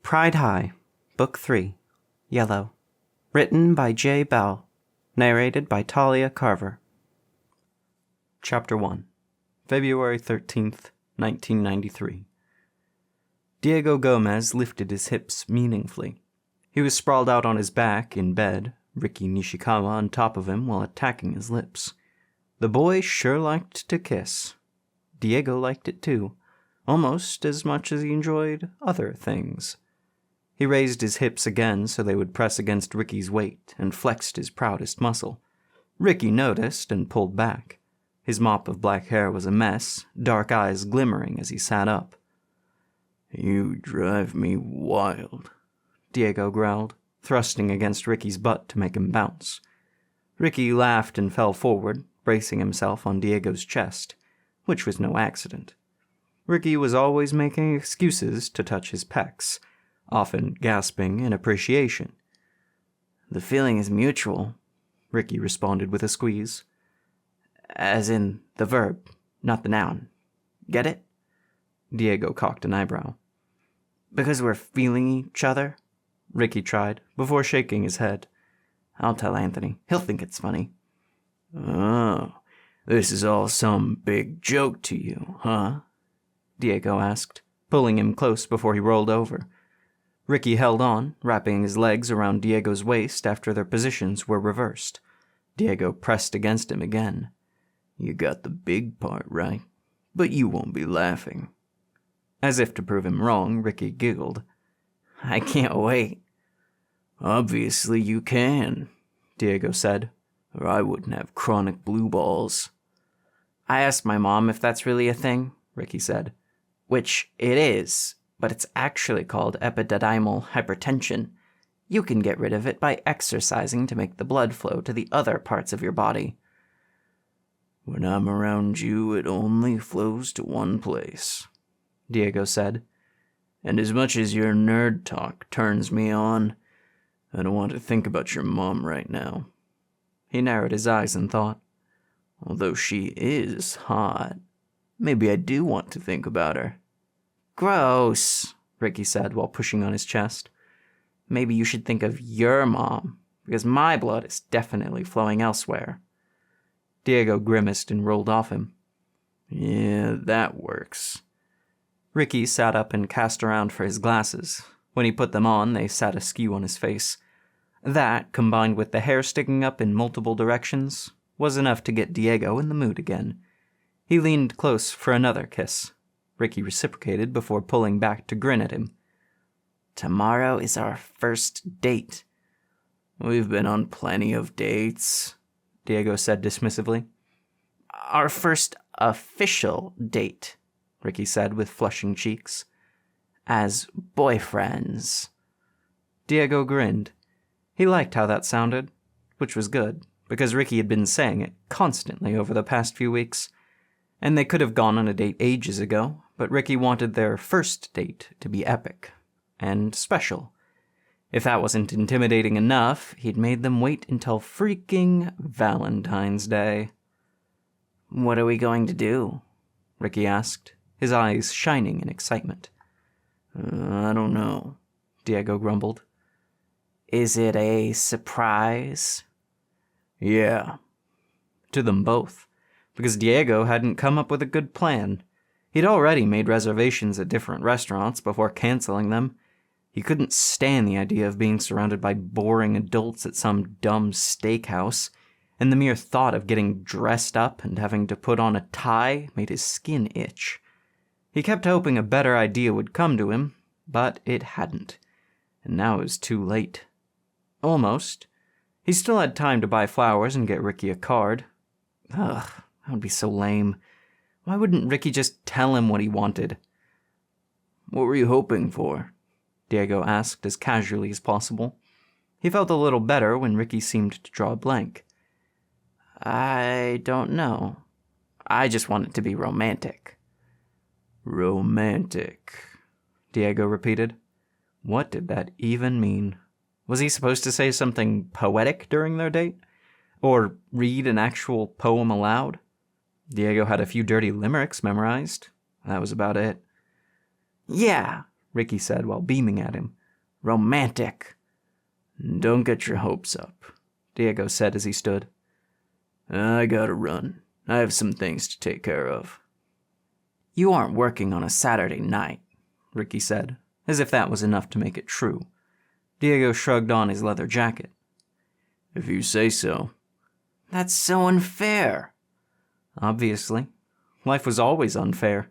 Pride High, Book 3, Yellow. Written by J. Bell. Narrated by Talia Carver. Chapter 1. February 13th, 1993. Diego Gomez lifted his hips meaningfully. He was sprawled out on his back in bed, Ricky Nishikawa on top of him while attacking his lips. The boy sure liked to kiss. Diego liked it too, almost as much as he enjoyed other things. He raised his hips again so they would press against Ricky's weight and flexed his proudest muscle. Ricky noticed and pulled back. His mop of black hair was a mess, dark eyes glimmering as he sat up. "You drive me wild," Diego growled, thrusting against Ricky's butt to make him bounce. Ricky laughed and fell forward, bracing himself on Diego's chest, which was no accident. Ricky was always making excuses to touch his pecs, often gasping in appreciation. "The feeling is mutual," Ricky responded with a squeeze. "As in the verb, not the noun. Get it?" Diego cocked an eyebrow. "Because we're feeling each other?" Ricky tried, before shaking his head. "I'll tell Anthony. He'll think it's funny." "Oh, this is all some big joke to you, huh?" Diego asked, pulling him close before he rolled over. Ricky held on, wrapping his legs around Diego's waist after their positions were reversed. Diego pressed against him again. "You got the big part right, but you won't be laughing." As if to prove him wrong, Ricky giggled. "I can't wait." "Obviously you can," Diego said, "or I wouldn't have chronic blue balls." "I asked my mom if that's really a thing," Ricky said. "Which it is, but it's actually called epididymal hypertension. You can get rid of it by exercising to make the blood flow to the other parts of your body." "When I'm around you, it only flows to one place," Diego said. "And as much as your nerd talk turns me on, I don't want to think about your mom right now." He narrowed his eyes in thought. "Although she is hot, maybe I do want to think about her." "Gross," Ricky said while pushing on his chest. "Maybe you should think of your mom, because my blood is definitely flowing elsewhere." Diego grimaced and rolled off him. "Yeah, that works." Ricky sat up and cast around for his glasses. When he put them on, they sat askew on his face. That, combined with the hair sticking up in multiple directions, was enough to get Diego in the mood again. He leaned close for another kiss. Ricky reciprocated before pulling back to grin at him. "Tomorrow is our first date." "We've been on plenty of dates," Diego said dismissively. "Our first official date," Ricky said with flushing cheeks. "As boyfriends." Diego grinned. He liked how that sounded, which was good, because Ricky had been saying it constantly over the past few weeks. And they could have gone on a date ages ago, but Ricky wanted their first date to be epic and special. If that wasn't intimidating enough, he'd made them wait until freaking Valentine's Day. "What are we going to do?" Ricky asked, his eyes shining in excitement. "I don't know," Diego grumbled. "Is it a surprise?" "Yeah." To them both, because Diego hadn't come up with a good plan. He'd already made reservations at different restaurants before canceling them. He couldn't stand the idea of being surrounded by boring adults at some dumb steakhouse, and the mere thought of getting dressed up and having to put on a tie made his skin itch. He kept hoping a better idea would come to him, but it hadn't, and now it was too late. Almost. He still had time to buy flowers and get Ricky a card. Ugh, that would be so lame. Why wouldn't Ricky just tell him what he wanted? "What were you hoping for?" Diego asked as casually as possible. He felt a little better when Ricky seemed to draw a blank. "I don't know. I just want it to be romantic." "Romantic," Diego repeated. What did that even mean? Was he supposed to say something poetic during their date? Or read an actual poem aloud? Diego had a few dirty limericks memorized. That was about it. "Yeah," Ricky said while beaming at him. Romantic. Don't get your hopes up, Diego said as he stood. I gotta run. I have some things to take care of. You aren't working on a Saturday night, Ricky said, as if that was enough to make it true. Diego shrugged on his leather jacket. If you say so. That's so unfair. Obviously. Life was always unfair.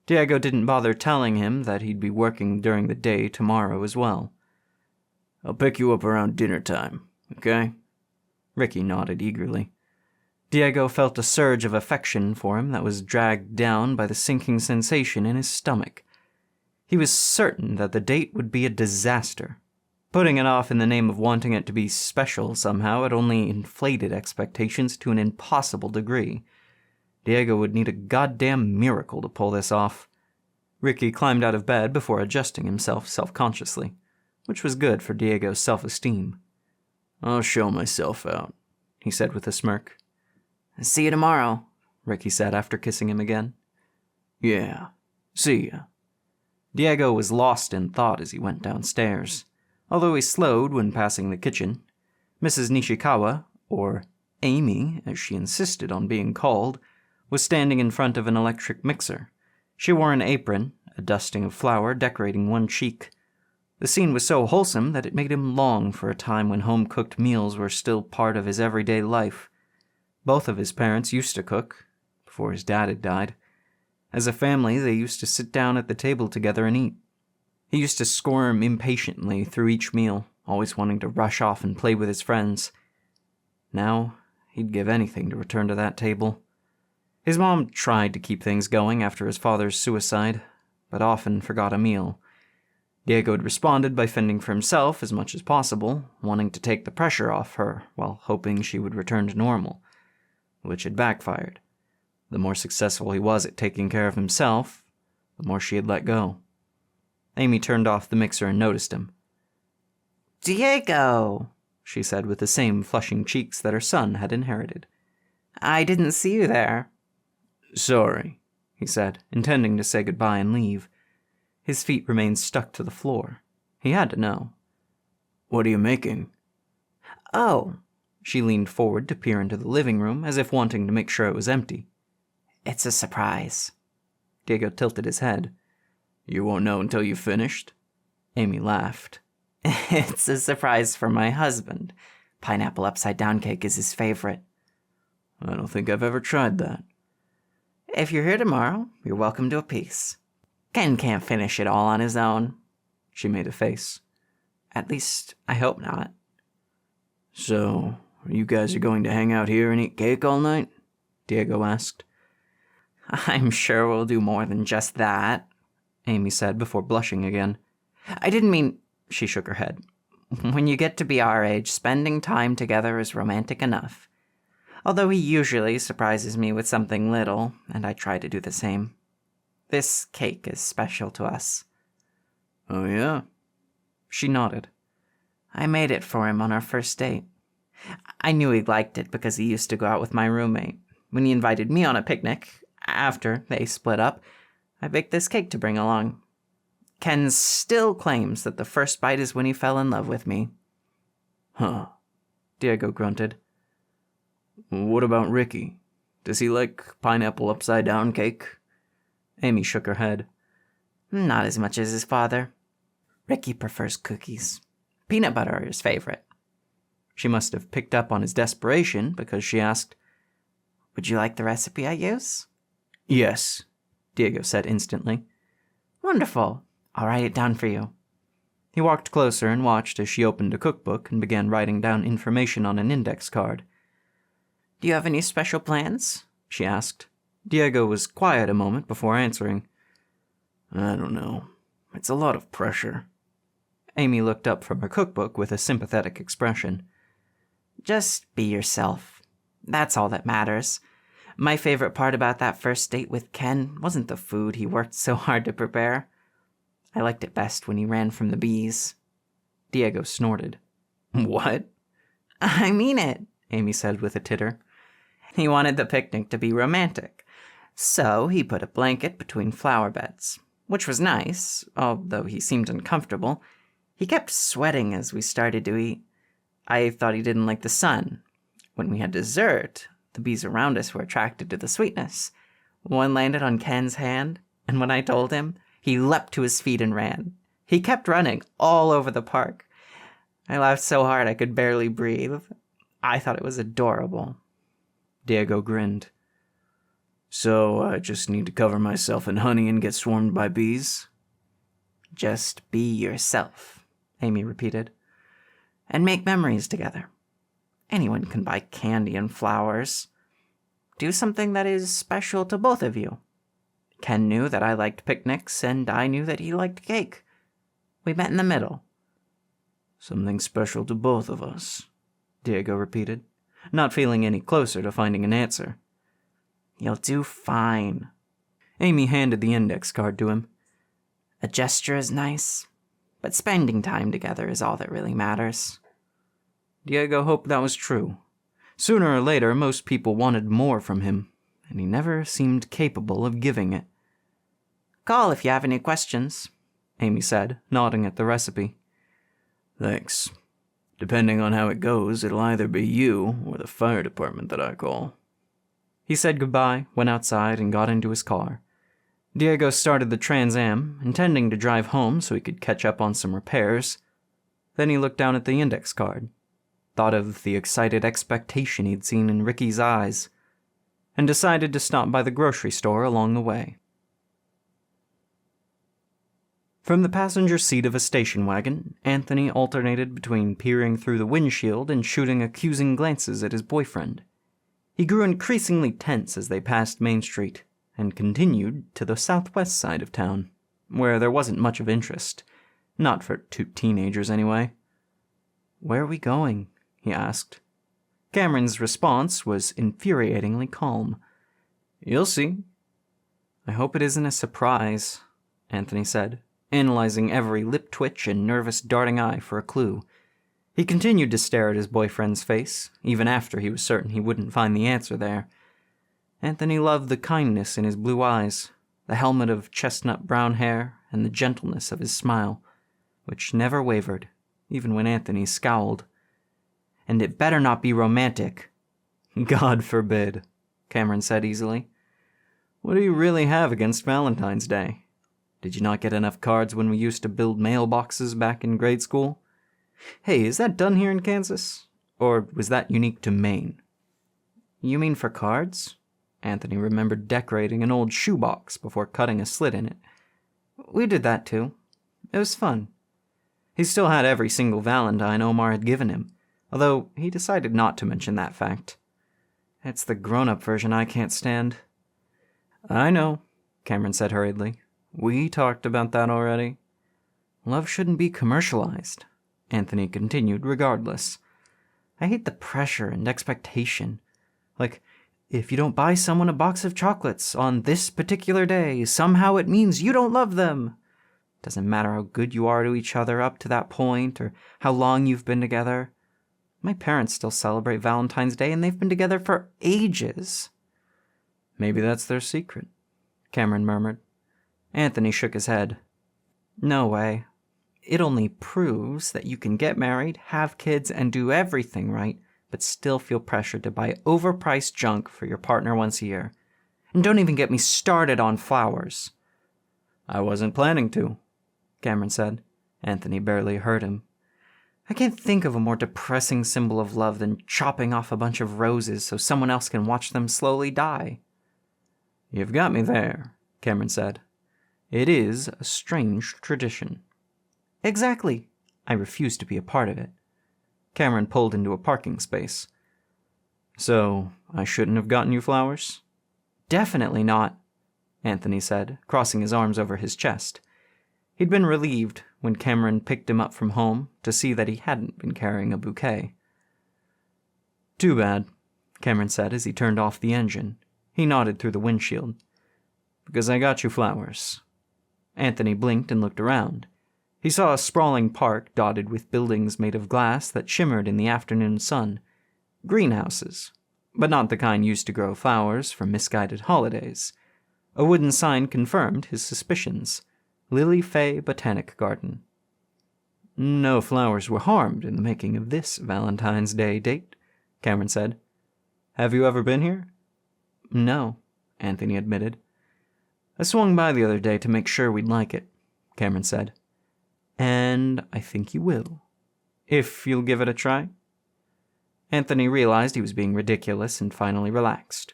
Diego didn't bother telling him that he'd be working during the day tomorrow as well. I'll pick you up around dinner time, okay? Ricky nodded eagerly. Diego felt a surge of affection for him that was dragged down by the sinking sensation in his stomach. He was certain that the date would be a disaster. Putting it off in the name of wanting it to be special somehow had only inflated expectations to an impossible degree. Diego would need a goddamn miracle to pull this off. Ricky climbed out of bed before adjusting himself self-consciously, which was good for Diego's self-esteem. I'll show myself out, he said with a smirk. See you tomorrow, Ricky said after kissing him again. Yeah, see ya. Diego was lost in thought as he went downstairs, although he slowed when passing the kitchen. Mrs. Nishikawa, or Amy, as she insisted on being called, was standing in front of an electric mixer. She wore an apron, a dusting of flour decorating one cheek. The scene was so wholesome that it made him long for a time when home-cooked meals were still part of his everyday life. Both of his parents used to cook, before his dad had died. As a family, they used to sit down at the table together and eat. He used to squirm impatiently through each meal, always wanting to rush off and play with his friends. Now, he'd give anything to return to that table. His mom tried to keep things going after his father's suicide, but often forgot a meal. Diego had responded by fending for himself as much as possible, wanting to take the pressure off her while hoping she would return to normal, which had backfired. The more successful he was at taking care of himself, the more she had let go. Amy turned off the mixer and noticed him. Diego, she said with the same flushing cheeks that her son had inherited. I didn't see you there. Sorry, he said, intending to say goodbye and leave. His feet remained stuck to the floor. He had to know. What are you making? Oh, she leaned forward to peer into the living room as if wanting to make sure it was empty. It's a surprise. Diego tilted his head. You won't know until you've finished? Amy laughed. It's a surprise for my husband. Pineapple upside-down cake is his favorite. I don't think I've ever tried that. If you're here tomorrow, you're welcome to a piece. Ken can't finish it all on his own. She made a face. At least, I hope not. So, you guys are going to hang out here and eat cake all night? Diego asked. I'm sure we'll do more than just that, Amy said before blushing again. I didn't mean... She shook her head. When you get to be our age, spending time together is romantic enough. Although he usually surprises me with something little, and I try to do the same. This cake is special to us. Oh, yeah? She nodded. I made it for him on our first date. I knew he liked it because he used to go out with my roommate. When he invited me on a picnic, after they split up, I baked this cake to bring along. Ken still claims that the first bite is when he fell in love with me. Huh, Diego grunted. What about Ricky? Does he like pineapple upside-down cake? Amy shook her head. Not as much as his father. Ricky prefers cookies. Peanut butter are his favorite. She must have picked up on his desperation because she asked, Would you like the recipe I use? Yes, Diego said instantly. Wonderful. I'll write it down for you. He walked closer and watched as she opened a cookbook and began writing down information on an index card. Do you have any special plans? She asked. Diego was quiet a moment before answering. I don't know. It's a lot of pressure. Amy looked up from her cookbook with a sympathetic expression. Just be yourself. That's all that matters. My favorite part about that first date with Ken wasn't the food he worked so hard to prepare. I liked it best when he ran from the bees. Diego snorted. What? I mean it, Amy said with a titter. He wanted the picnic to be romantic, so he put a blanket between flower beds, which was nice, although he seemed uncomfortable. He kept sweating as we started to eat. I thought he didn't like the sun. When we had dessert, the bees around us were attracted to the sweetness. One landed on Ken's hand, and when I told him, he leapt to his feet and ran. He kept running all over the park. I laughed so hard I could barely breathe. I thought it was adorable. Diego grinned. So I just need to cover myself in honey and get swarmed by bees? Just be yourself, Amy repeated. And make memories together. Anyone can buy candy and flowers. Do something that is special to both of you. Ken knew that I liked picnics, and I knew that he liked cake. We met in the middle. Something special to both of us, Diego repeated, not feeling any closer to finding an answer. You'll do fine. Amy handed the index card to him. A gesture is nice, but spending time together is all that really matters. Diego hoped that was true. Sooner or later, most people wanted more from him, and he never seemed capable of giving it. Call if you have any questions, Amy said, nodding at the recipe. Thanks. Depending on how it goes, it'll either be you or the fire department that I call. He said goodbye, went outside, and got into his car. Diego started the Trans Am, intending to drive home so he could catch up on some repairs. Then he looked down at the index card, thought of the excited expectation he'd seen in Ricky's eyes, and decided to stop by the grocery store along the way. From the passenger seat of a station wagon, Anthony alternated between peering through the windshield and shooting accusing glances at his boyfriend. He grew increasingly tense as they passed Main Street and continued to the southwest side of town, where there wasn't much of interest. Not for two teenagers, anyway. "Where are we going?" he asked. Cameron's response was infuriatingly calm. "You'll see." "I hope it isn't a surprise," Anthony said, analyzing every lip twitch and nervous darting eye for a clue. He continued to stare at his boyfriend's face, even after he was certain he wouldn't find the answer there. Anthony loved the kindness in his blue eyes, the helmet of chestnut brown hair, and the gentleness of his smile, which never wavered, even when Anthony scowled. "And it better not be romantic." "God forbid," Cameron said easily. "What do you really have against Valentine's Day? Did you not get enough cards when we used to build mailboxes back in grade school? Hey, is that done here in Kansas? Or was that unique to Maine?" "You mean for cards?" Anthony remembered decorating an old shoebox before cutting a slit in it. "We did that too. It was fun." He still had every single Valentine Omar had given him, although he decided not to mention that fact. "It's the grown-up version I can't stand." "I know," Cameron said hurriedly. "We talked about that already." "Love shouldn't be commercialized," Anthony continued regardless. "I hate the pressure and expectation. Like, if you don't buy someone a box of chocolates on this particular day, somehow it means you don't love them. Doesn't matter how good you are to each other up to that point or how long you've been together. My parents still celebrate Valentine's Day and they've been together for ages." "Maybe that's their secret," Cameron murmured. Anthony shook his head. "No way. It only proves that you can get married, have kids, and do everything right, but still feel pressured to buy overpriced junk for your partner once a year. And don't even get me started on flowers." "I wasn't planning to," Cameron said. Anthony barely heard him. "I can't think of a more depressing symbol of love than chopping off a bunch of roses so someone else can watch them slowly die." "You've got me there," Cameron said. "It is a strange tradition." "Exactly. I refuse to be a part of it." Cameron pulled into a parking space. "So, I shouldn't have gotten you flowers?" "Definitely not," Anthony said, crossing his arms over his chest. He'd been relieved when Cameron picked him up from home to see that he hadn't been carrying a bouquet. "Too bad," Cameron said as he turned off the engine. He nodded through the windshield. "Because I got you flowers." Anthony blinked and looked around. He saw a sprawling park dotted with buildings made of glass that shimmered in the afternoon sun. Greenhouses, but not the kind used to grow flowers for misguided holidays. A wooden sign confirmed his suspicions. Lily Fay Botanic Garden. No flowers were harmed in the making of this Valentine's Day date, Cameron said. Have you ever been here? No, Anthony admitted. I swung by the other day to make sure we'd like it, Cameron said. And I think you will, if you'll give it a try. Anthony realized he was being ridiculous and finally relaxed.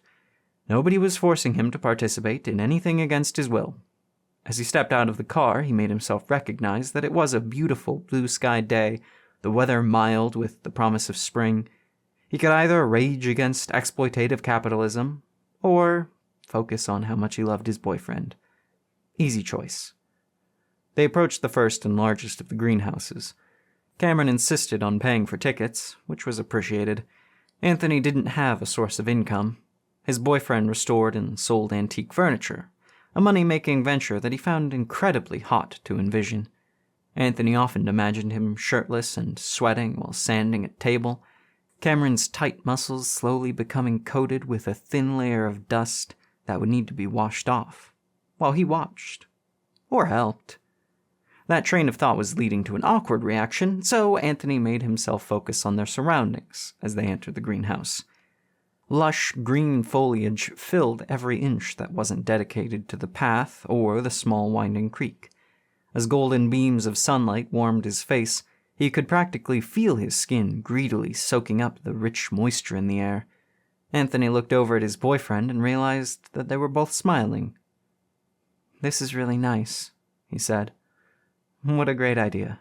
Nobody was forcing him to participate in anything against his will. As he stepped out of the car, he made himself recognize that it was a beautiful blue-skied day, the weather mild with the promise of spring. He could either rage against exploitative capitalism or focus on how much he loved his boyfriend. Easy choice. They approached the first and largest of the greenhouses. Cameron insisted on paying for tickets, which was appreciated. Anthony didn't have a source of income. His boyfriend restored and sold antique furniture, a money-making venture that he found incredibly hot to envision. Anthony often imagined him shirtless and sweating while sanding at table, Cameron's tight muscles slowly becoming coated with a thin layer of dust that would need to be washed off, while he watched. Or helped. That train of thought was leading to an awkward reaction, so Anthony made himself focus on their surroundings as they entered the greenhouse. Lush green foliage filled every inch that wasn't dedicated to the path or the small winding creek. As golden beams of sunlight warmed his face, he could practically feel his skin greedily soaking up the rich moisture in the air. Anthony looked over at his boyfriend and realized that they were both smiling. "This is really nice," he said. "What a great idea."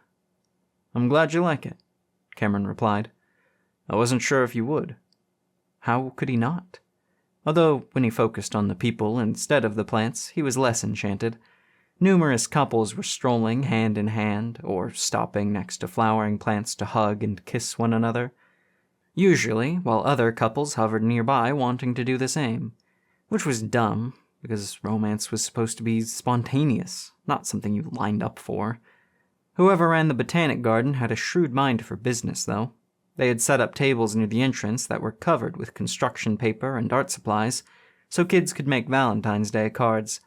"I'm glad you like it," Cameron replied. "I wasn't sure if you would." How could he not? Although, when he focused on the people instead of the plants, he was less enchanted. Numerous couples were strolling hand in hand, or stopping next to flowering plants to hug and kiss one another. Usually, while other couples hovered nearby wanting to do the same. Which was dumb, because romance was supposed to be spontaneous, not something you lined up for. Whoever ran the botanic garden had a shrewd mind for business, though. They had set up tables near the entrance that were covered with construction paper and art supplies, so kids could make Valentine's Day cards.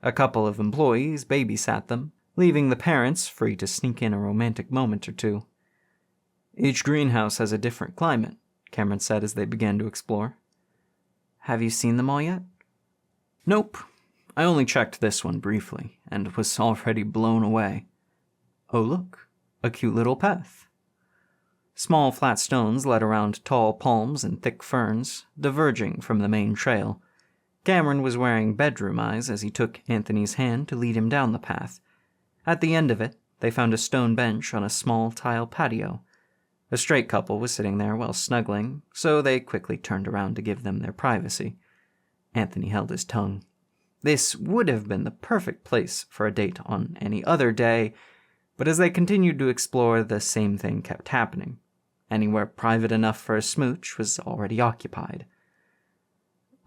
A couple of employees babysat them, leaving the parents free to sneak in a romantic moment or two. "Each greenhouse has a different climate," Cameron said as they began to explore. "Have you seen them all yet?" "Nope. I only checked this one briefly, and was already blown away. Oh look, a cute little path." Small flat stones led around tall palms and thick ferns, diverging from the main trail. Cameron was wearing bedroom eyes as he took Anthony's hand to lead him down the path. At the end of it, they found a stone bench on a small tile patio. A straight couple was sitting there while snuggling, so they quickly turned around to give them their privacy. Anthony held his tongue. This would have been the perfect place for a date on any other day, but as they continued to explore, the same thing kept happening. Anywhere private enough for a smooch was already occupied.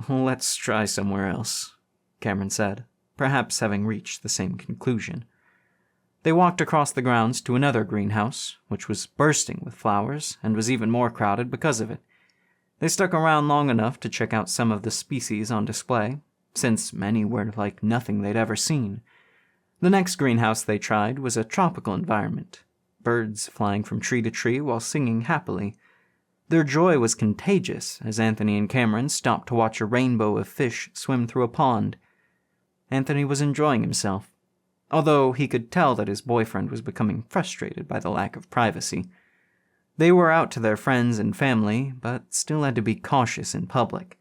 "Let's try somewhere else," Cameron said, perhaps having reached the same conclusion. They walked across the grounds to another greenhouse, which was bursting with flowers and was even more crowded because of it. They stuck around long enough to check out some of the species on display, since many were like nothing they'd ever seen. The next greenhouse they tried was a tropical environment, birds flying from tree to tree while singing happily. Their joy was contagious as Anthony and Cameron stopped to watch a rainbow of fish swim through a pond. Anthony was enjoying himself, although he could tell that his boyfriend was becoming frustrated by the lack of privacy. They were out to their friends and family, but still had to be cautious in public.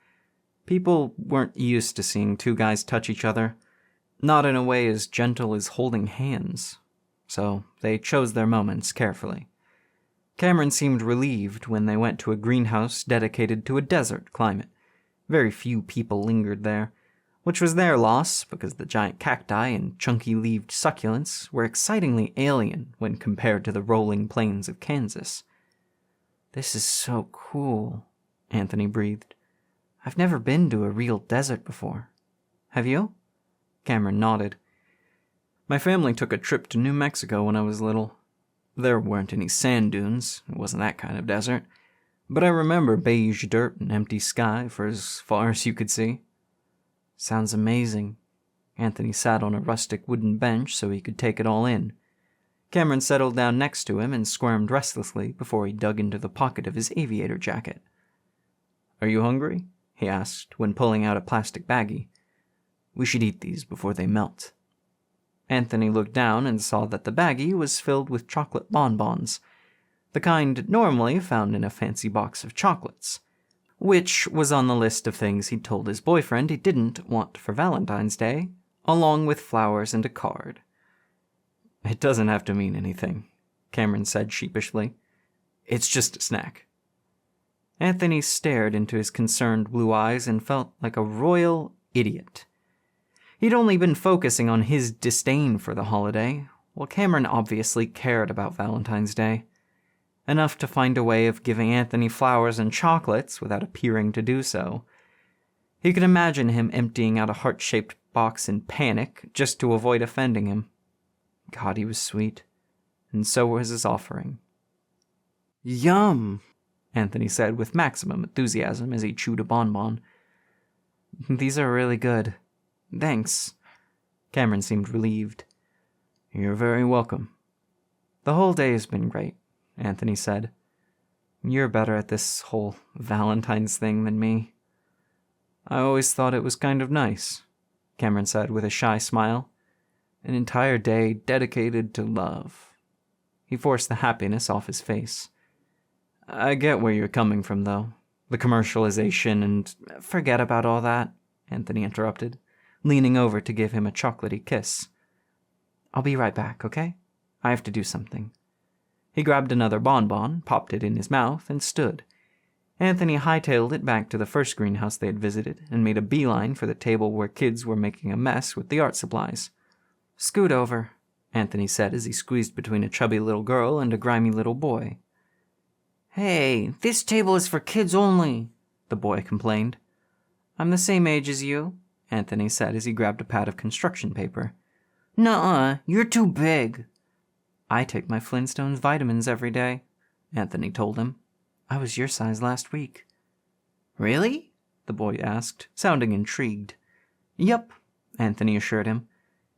People weren't used to seeing two guys touch each other, not in a way as gentle as holding hands, so they chose their moments carefully. Cameron seemed relieved when they went to a greenhouse dedicated to a desert climate. Very few people lingered there, which was their loss because the giant cacti and chunky-leaved succulents were excitingly alien when compared to the rolling plains of Kansas. "This is so cool," Anthony breathed. "I've never been to a real desert before. Have you?" Cameron nodded. "My family took a trip to New Mexico when I was little. There weren't any sand dunes, it wasn't that kind of desert, but I remember beige dirt and empty sky for as far as you could see." "Sounds amazing." Anthony sat on a rustic wooden bench so he could take it all in. Cameron settled down next to him and squirmed restlessly before he dug into the pocket of his aviator jacket. "Are you hungry?" he asked when pulling out a plastic baggie. "We should eat these before they melt." Anthony looked down and saw that the baggie was filled with chocolate bonbons, the kind normally found in a fancy box of chocolates, which was on the list of things he'd told his boyfriend he didn't want for Valentine's Day, along with flowers and a card. "It doesn't have to mean anything," Cameron said sheepishly. "It's just a snack." Anthony stared into his concerned blue eyes and felt like a royal idiot. He'd only been focusing on his disdain for the holiday, while Cameron obviously cared about Valentine's Day. Enough to find a way of giving Anthony flowers and chocolates without appearing to do so. He could imagine him emptying out a heart-shaped box in panic just to avoid offending him. God, he was sweet. And so was his offering. "Yum," Anthony said with maximum enthusiasm as he chewed a bonbon. "These are really good. Thanks." Cameron seemed relieved. "You're very welcome." "The whole day has been great," Anthony said. "You're better at this whole Valentine's thing than me." "I always thought it was kind of nice," Cameron said with a shy smile. "An entire day dedicated to love." He forced the happiness off his face. "I get where you're coming from, though. The commercialization and—" "Forget about all that," Anthony interrupted, leaning over to give him a chocolatey kiss. "I'll be right back, okay? I have to do something." He grabbed another bonbon, popped it in his mouth, and stood. Anthony hightailed it back to the first greenhouse they had visited and made a beeline for the table where kids were making a mess with the art supplies. "Scoot over," Anthony said as he squeezed between a chubby little girl and a grimy little boy. "Hey, this table is for kids only," the boy complained. "I'm the same age as you," Anthony said as he grabbed a pad of construction paper. "Nuh-uh, you're too big." "I take my Flintstones vitamins every day," Anthony told him. "I was your size last week." "Really?" the boy asked, sounding intrigued. "Yup," Anthony assured him.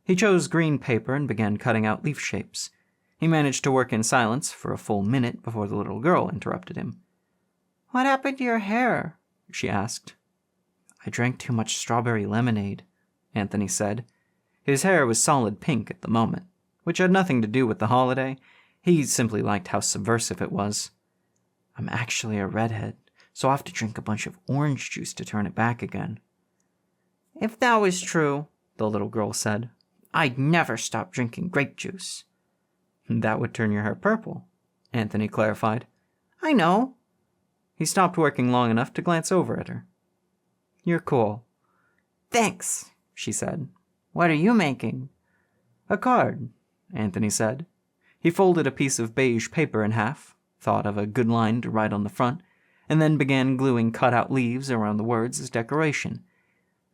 He chose green paper and began cutting out leaf shapes. He managed to work in silence for a full minute before the little girl interrupted him. "What happened to your hair?" she asked. "I drank too much strawberry lemonade," Anthony said. His hair was solid pink at the moment, which had nothing to do with the holiday. He simply liked how subversive it was. "I'm actually a redhead, so I have to drink a bunch of orange juice to turn it back again." "If that was true," the little girl said, "I'd never stop drinking grape juice." "That would turn your hair purple," Anthony clarified. "I know." He stopped working long enough to glance over at her. "You're cool." "Thanks," she said. "What are you making?" "A card," Anthony said. He folded a piece of beige paper in half, thought of a good line to write on the front, and then began gluing cut-out leaves around the words as decoration.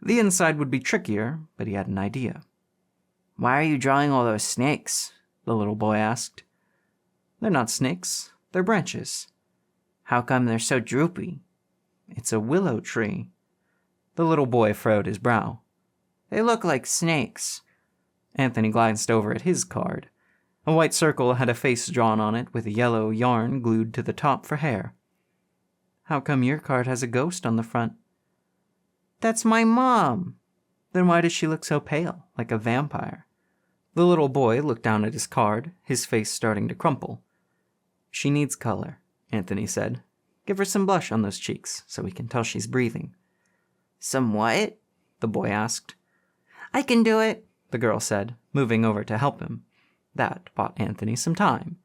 The inside would be trickier, but he had an idea. "Why are you drawing all those snakes?" the little boy asked. "They're not snakes, they're branches." "How come they're so droopy?" "It's a willow tree." The little boy furrowed his brow. "They look like snakes." Anthony glanced over at his card. A white circle had a face drawn on it with a yellow yarn glued to the top for hair. "How come your card has a ghost on the front?" "That's my mom." "Then why does she look so pale, like a vampire?" The little boy looked down at his card, his face starting to crumple. "She needs color," Anthony said. "Give her some blush on those cheeks so we can tell she's breathing." "Some what?" the boy asked. "I can do it," the girl said, moving over to help him. That bought Anthony some time.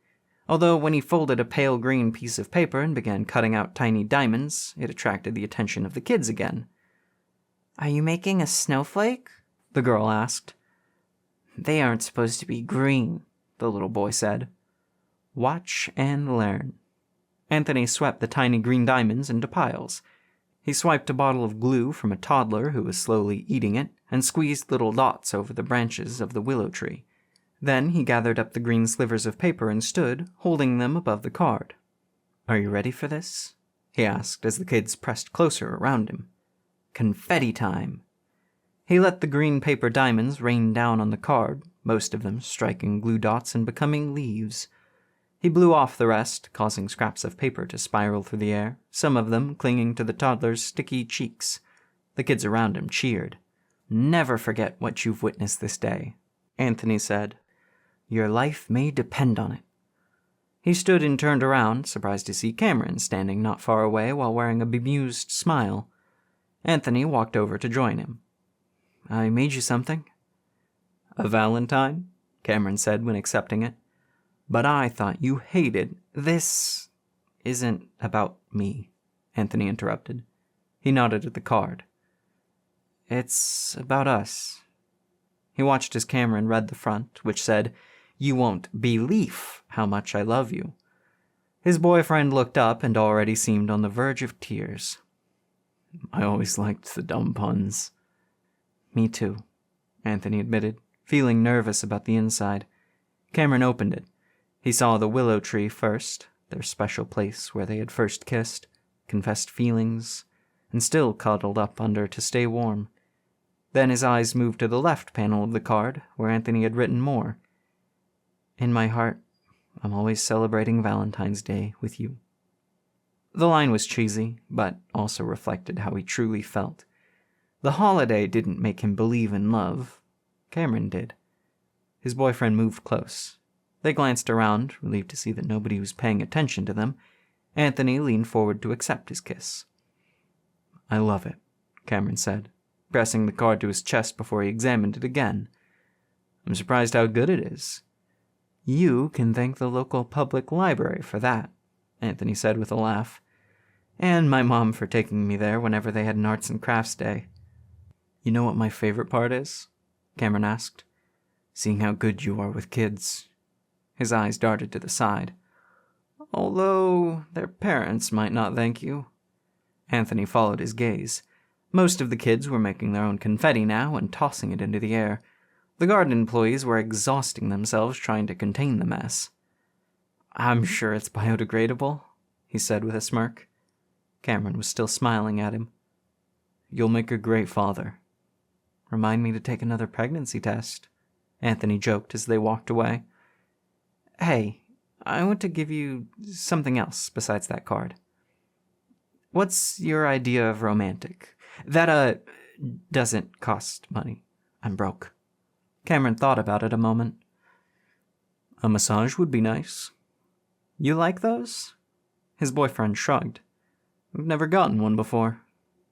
Although when he folded a pale green piece of paper and began cutting out tiny diamonds, it attracted the attention of the kids again. "Are you making a snowflake?" the girl asked. "They aren't supposed to be green," the little boy said. "Watch and learn." Anthony swept the tiny green diamonds into piles. He swiped a bottle of glue from a toddler who was slowly eating it and squeezed little dots over the branches of the willow tree. Then he gathered up the green slivers of paper and stood, holding them above the card. "Are you ready for this?" he asked as the kids pressed closer around him. "Confetti time." He let the green paper diamonds rain down on the card, most of them striking glue dots and becoming leaves. He blew off the rest, causing scraps of paper to spiral through the air, some of them clinging to the toddler's sticky cheeks. The kids around him cheered. "Never forget what you've witnessed this day," Anthony said. "Your life may depend on it." He stood and turned around, surprised to see Cameron standing not far away while wearing a bemused smile. Anthony walked over to join him. "I made you something." "A valentine?" Cameron said when accepting it. "But I thought you hated this." "Isn't about me," Anthony interrupted. He nodded at the card. "It's about us." He watched as Cameron read the front, which said, "You won't believe how much I love you." His boyfriend looked up and already seemed on the verge of tears. "I always liked the dumb puns." "Me too," Anthony admitted, feeling nervous about the inside. Cameron opened it. He saw the willow tree first, their special place where they had first kissed, confessed feelings, and still cuddled up under to stay warm. Then his eyes moved to the left panel of the card, where Anthony had written more. "In my heart, I'm always celebrating Valentine's Day with you." The line was cheesy, but also reflected how he truly felt. The holiday didn't make him believe in love. Cameron did. His boyfriend moved close. They glanced around, relieved to see that nobody was paying attention to them. Anthony leaned forward to accept his kiss. "I love it," Cameron said, pressing the card to his chest before he examined it again. "I'm surprised how good it is." "You can thank the local public library for that," Anthony said with a laugh. "And my mom for taking me there whenever they had an arts and crafts day." "You know what my favorite part is?" Cameron asked. "Seeing how good you are with kids." His eyes darted to the side. "Although their parents might not thank you." Anthony followed his gaze. Most of the kids were making their own confetti now and tossing it into the air. The garden employees were exhausting themselves trying to contain the mess. "I'm sure it's biodegradable," he said with a smirk. Cameron was still smiling at him. "You'll make a great father." "Remind me to take another pregnancy test," Anthony joked as they walked away. "Hey, I want to give you something else besides that card." "What's your idea of romantic? That, doesn't cost money. I'm broke." Cameron thought about it a moment. "A massage would be nice." "You like those?" His boyfriend shrugged. "We've never gotten one before.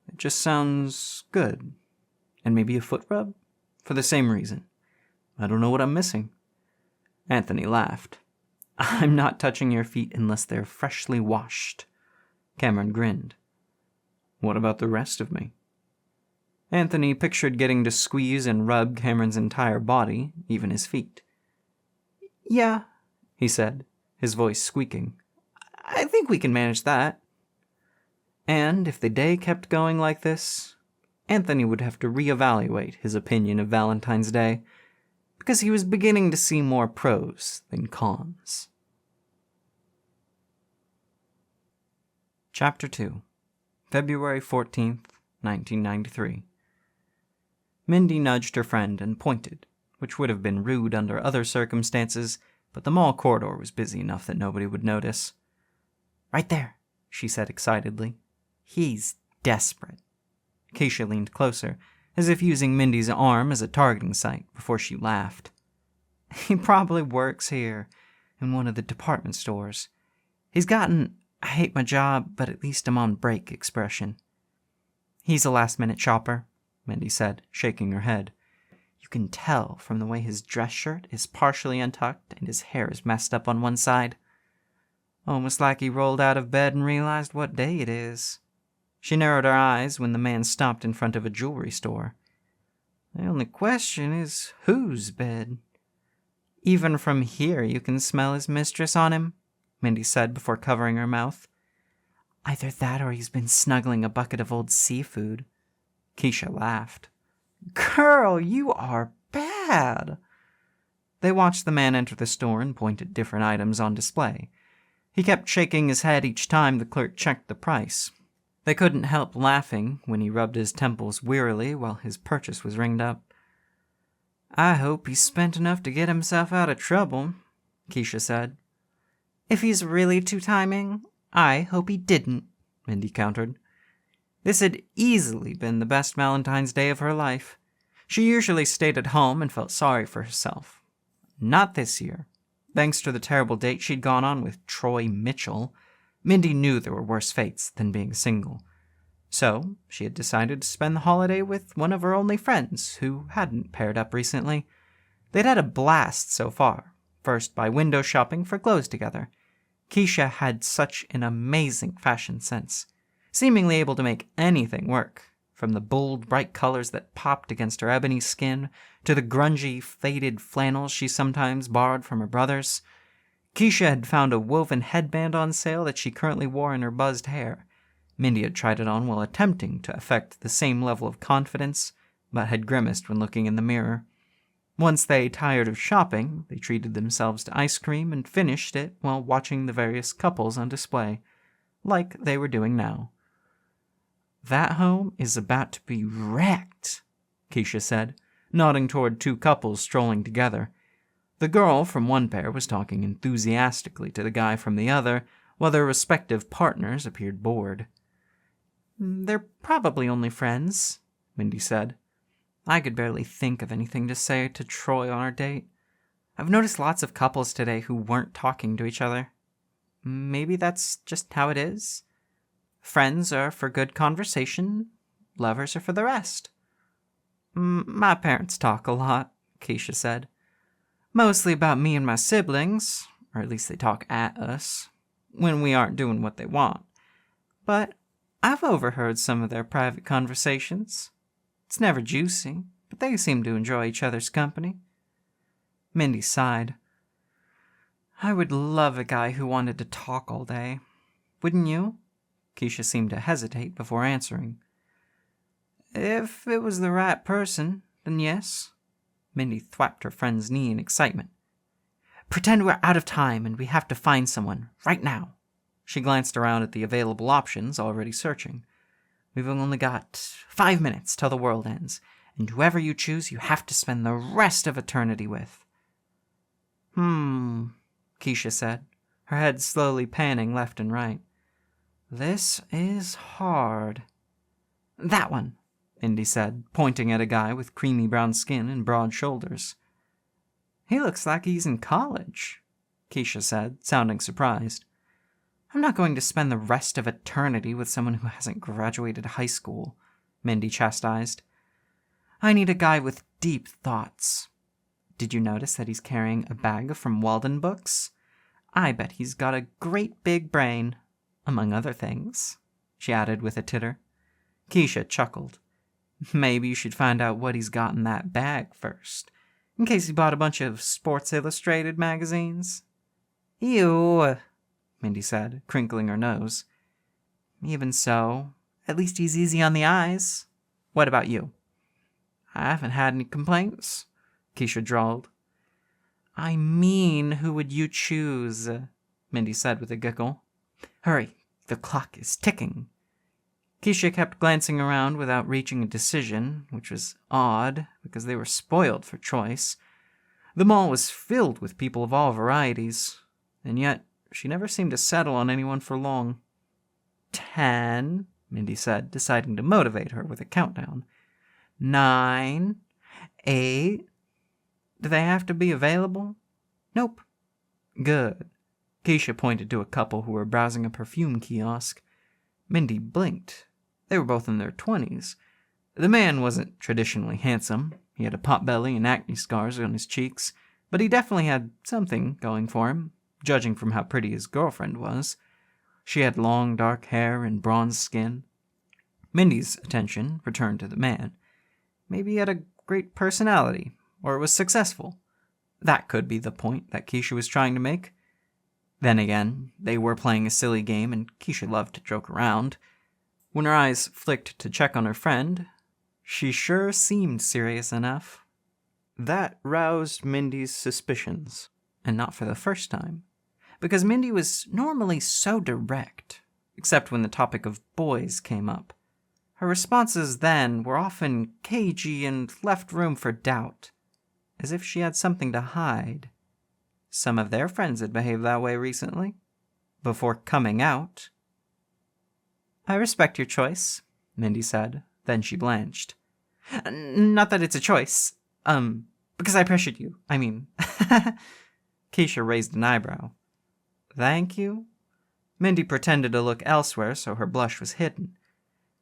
It just sounds good. And maybe a foot rub? For the same reason. I don't know what I'm missing." Anthony laughed. "I'm not touching your feet unless they're freshly washed." Cameron grinned. "What about the rest of me?" Anthony pictured getting to squeeze and rub Cameron's entire body, even his feet. "Yeah," he said, his voice squeaking. "I think we can manage that." And if the day kept going like this, Anthony would have to reevaluate his opinion of Valentine's Day, because he was beginning to see more pros than cons. Chapter 2, February 14th, 1993. Mindy nudged her friend and pointed, which would have been rude under other circumstances, but the mall corridor was busy enough that nobody would notice. "Right there," she said excitedly. "He's desperate." Keisha leaned closer, as if using Mindy's arm as a targeting site, before she laughed. "He probably works here, in one of the department stores. He's gotten, I hate my job, but at least I'm on break expression." "He's a last-minute shopper," Mindy said, shaking her head. "You can tell from the way his dress shirt is partially untucked and his hair is messed up on one side. Almost like he rolled out of bed and realized what day it is." She narrowed her eyes when the man stopped in front of a jewelry store. "The only question is whose bed?" "Even from here you can smell his mistress on him," Mindy said before covering her mouth. "Either that or he's been snuggling a bucket of old seafood." Keisha laughed. "Girl, you are bad." They watched the man enter the store and point at different items on display. He kept shaking his head each time the clerk checked the price. They couldn't help laughing when he rubbed his temples wearily while his purchase was ringed up. I hope he spent enough to get himself out of trouble, Keisha said. If he's really two-timing, I hope he didn't, Mindy countered. This had easily been the best Valentine's Day of her life. She usually stayed at home and felt sorry for herself. Not this year. Thanks to the terrible date she'd gone on with Troy Mitchell, Mindy knew there were worse fates than being single. So, she had decided to spend the holiday with one of her only friends who hadn't paired up recently. They'd had a blast so far, first by window shopping for clothes together. Keisha had such an amazing fashion sense, seemingly able to make anything work, from the bold, bright colors that popped against her ebony skin to the grungy, faded flannels she sometimes borrowed from her brothers. Keisha had found a woven headband on sale that she currently wore in her buzzed hair. Mindy had tried it on while attempting to affect the same level of confidence, but had grimaced when looking in the mirror. Once they tired of shopping, they treated themselves to ice cream and finished it while watching the various couples on display, like they were doing now. That home is about to be wrecked, Keisha said, nodding toward two couples strolling together. The girl from one pair was talking enthusiastically to the guy from the other, while their respective partners appeared bored. They're probably only friends, Mindy said. I could barely think of anything to say to Troy on our date. I've noticed lots of couples today who weren't talking to each other. Maybe that's just how it is. Friends are for good conversation, lovers are for the rest. My parents talk a lot, Keisha said. Mostly about me and my siblings, or at least they talk at us, when we aren't doing what they want. But I've overheard some of their private conversations. It's never juicy, but they seem to enjoy each other's company. Mindy sighed. I would love a guy who wanted to talk all day. Wouldn't you? Keisha seemed to hesitate before answering. If it was the right person, then yes. Mindy thwapped her friend's knee in excitement. Pretend we're out of time and we have to find someone, right now. She glanced around at the available options, already searching. We've only got 5 minutes till the world ends, and whoever you choose, you have to spend the rest of eternity with. Keisha said, her head slowly panning left and right. This is hard. That one, Mindy said, pointing at a guy with creamy brown skin and broad shoulders. He looks like he's in college, Keisha said, sounding surprised. I'm not going to spend the rest of eternity with someone who hasn't graduated high school, Mindy chastised. I need a guy with deep thoughts. Did you notice that he's carrying a bag from Walden Books? I bet he's got a great big brain, among other things, she added with a titter. Keisha chuckled. Maybe you should find out what he's got in that bag first, in case he bought a bunch of Sports Illustrated magazines. Ew, Mindy said, crinkling her nose. Even so, at least he's easy on the eyes. What about you? I haven't had any complaints, Keisha drawled. I mean, who would you choose? Mindy said with a giggle. Hurry, the clock is ticking. Keisha kept glancing around without reaching a decision, which was odd, because they were spoiled for choice. The mall was filled with people of all varieties, and yet she never seemed to settle on anyone for long. 10, Mindy said, deciding to motivate her with a countdown. 9, 8. Do they have to be available? Nope. Good. Keisha pointed to a couple who were browsing a perfume kiosk. Mindy blinked. They were both in their 20s. The man wasn't traditionally handsome. He had a potbelly and acne scars on his cheeks, but he definitely had something going for him, judging from how pretty his girlfriend was. She had long dark hair and bronze skin. Mindy's attention returned to the man. Maybe he had a great personality, or was successful. That could be the point that Keisha was trying to make. Then again, they were playing a silly game, and Keisha loved to joke around. When her eyes flicked to check on her friend, she sure seemed serious enough. That roused Mindy's suspicions, and not for the first time, because Mindy was normally so direct, except when the topic of boys came up. Her responses then were often cagey and left room for doubt. as if she had something to hide. Some of their friends had behaved that way recently, before coming out. "I respect your choice," Mindy said. Then she blanched. "Not that it's a choice. Because I pressured you. I mean..." Keisha raised an eyebrow. "Thank you?" Mindy pretended to look elsewhere so her blush was hidden.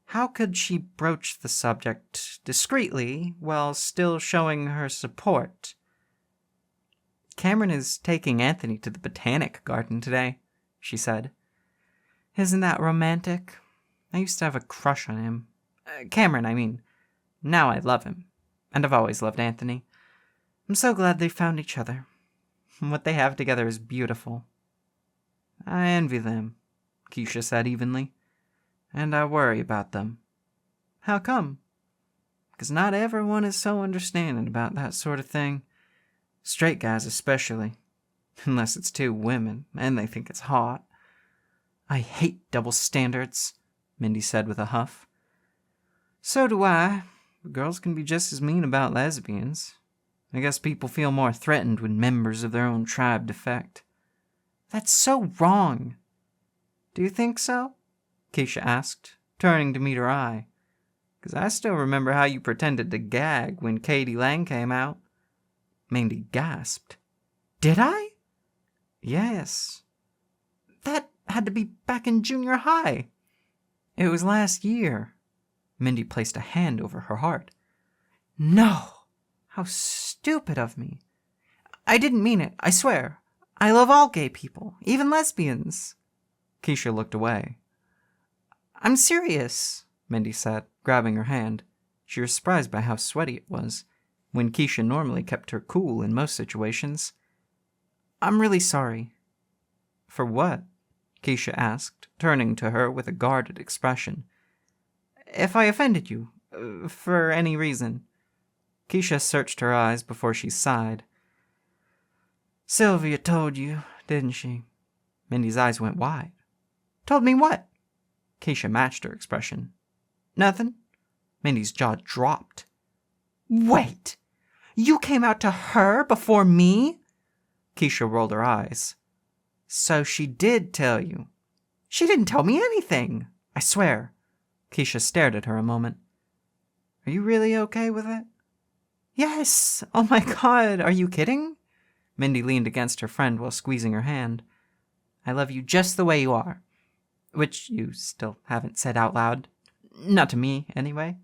How could she broach the subject discreetly while still showing her support? "Cameron is taking Anthony to the botanic garden today," she said. "Isn't that romantic? I used to have a crush on him. Cameron, I mean. Now I love him. And I've always loved Anthony. I'm so glad they found each other. What they have together is beautiful." "I envy them," Keisha said evenly. "And I worry about them." "How come?" "'Cause not everyone is so understanding about that sort of thing. Straight guys especially. Unless it's two women, and they think it's hot." "I hate double standards," Mindy said with a huff. "So do I. But girls can be just as mean about lesbians. I guess people feel more threatened when members of their own tribe defect." "That's so wrong." "Do you think so?" Keisha asked, turning to meet her eye. "'Cause I still remember how you pretended to gag when Katie Lang came out." Mindy gasped. "Did I?" "Yes." "That had to be back in junior high." "It was last year." Mindy placed a hand over her heart. "No! How stupid of me. I didn't mean it, I swear. I love all gay people, even lesbians." Keisha looked away. "I'm serious," Mindy said, grabbing her hand. She was surprised by how sweaty it was, when Keisha normally kept her cool in most situations. "I'm really sorry." "For what?" Keisha asked, turning to her with a guarded expression. "If I offended you, for any reason." Keisha searched her eyes before she sighed. "Sylvia told you, didn't she?" Mindy's eyes went wide. "Told me what?" Keisha matched her expression. "Nothing." Mindy's jaw dropped. "Wait! You came out to her before me?" Keisha rolled her eyes. "So she did tell you." "She didn't tell me anything. I swear." Keisha stared at her a moment. "Are you really okay with it?" "Yes. Oh my God, are you kidding?" Mindy leaned against her friend while squeezing her hand. "I love you just the way you are." Which you still haven't said out loud. Not to me, anyway.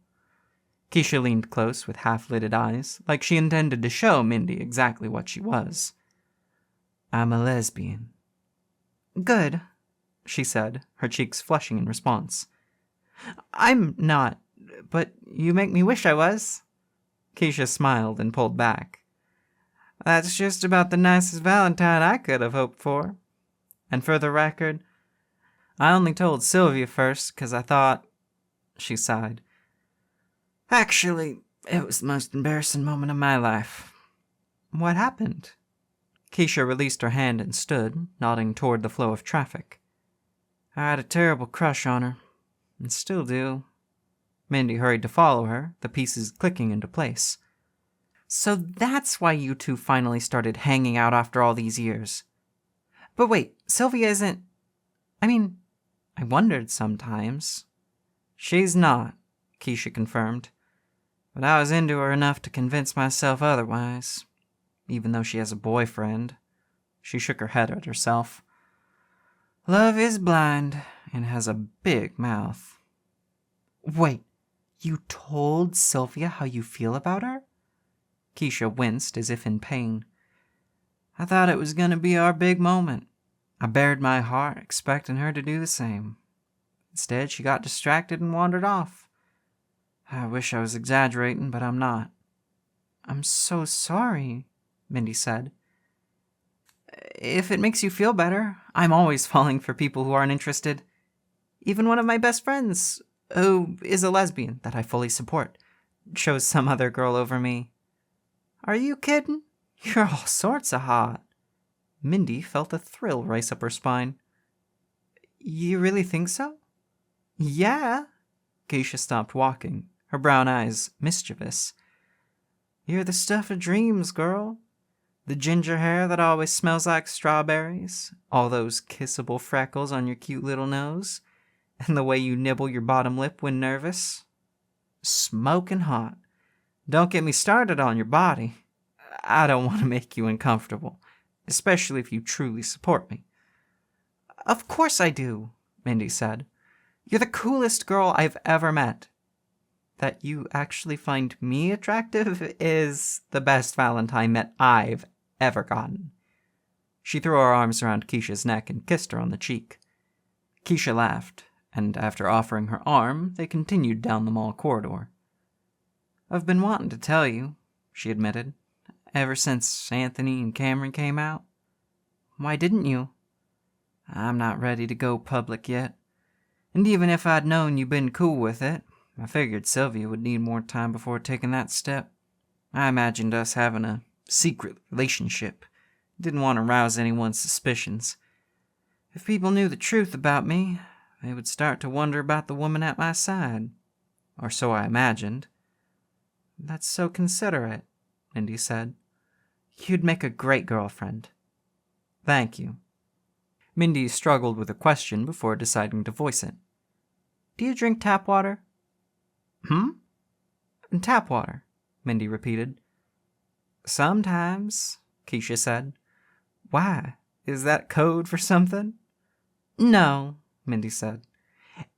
Keisha leaned close with half-lidded eyes, like she intended to show Mindy exactly what she was. "I'm a lesbian." "Good," she said, her cheeks flushing in response. "I'm not, but you make me wish I was." Keisha smiled and pulled back. "That's just about the nicest Valentine I could have hoped for. And for the record, I only told Sylvia first because I thought..." She sighed. "Actually, it was the most embarrassing moment of my life." "What happened?" Keisha released her hand and stood, nodding toward the flow of traffic. "I had a terrible crush on her, and still do." Mindy hurried to follow her, the pieces clicking into place. "So that's why you two finally started hanging out after all these years. But wait, Sylvia isn't... I mean, I wondered sometimes." "She's not," Keisha confirmed. "But I was into her enough to convince myself otherwise. Even though she has a boyfriend." She shook her head at herself. "Love is blind and has a big mouth." "Wait, you told Sylvia how you feel about her?" Keisha winced as if in pain. "I thought it was going to be our big moment. I bared my heart, expecting her to do the same. Instead, she got distracted and wandered off. I wish I was exaggerating, but I'm not." "I'm so sorry," Mindy said. "If it makes you feel better, I'm always falling for people who aren't interested. Even one of my best friends, who is a lesbian that I fully support, chose some other girl over me." "Are you kidding? You're all sorts of hot." Mindy felt a thrill race up her spine. "You really think so?" "Yeah." Keisha stopped walking, her brown eyes mischievous. You're the stuff of dreams, girl. The ginger hair that always smells like strawberries, all those kissable freckles on your cute little nose, and the way you nibble your bottom lip when nervous. Smoking hot. Don't get me started on your body. I don't want to make you uncomfortable, especially if you truly support me. Of course I do, Mindy said. You're the coolest girl I've ever met. That you actually find me attractive is the best Valentine that I've ever gotten. She threw her arms around Keisha's neck and kissed her on the cheek. Keisha laughed, and after offering her arm, they continued down the mall corridor. I've been wanting to tell you, she admitted, ever since Anthony and Cameron came out. Why didn't you? I'm not ready to go public yet. And even if I'd known you'd been cool with it, I figured Sylvia would need more time before taking that step. I imagined us having a secret relationship. Didn't want to rouse anyone's suspicions. If people knew the truth about me, they would start to wonder about the woman at my side. Or so I imagined. That's so considerate, Mindy said. You'd make a great girlfriend. Thank you. Mindy struggled with a question before deciding to voice it. Do you drink tap water? Tap water, Mindy repeated. Sometimes, Keisha said. Why? Is that code for something? No, Mindy said.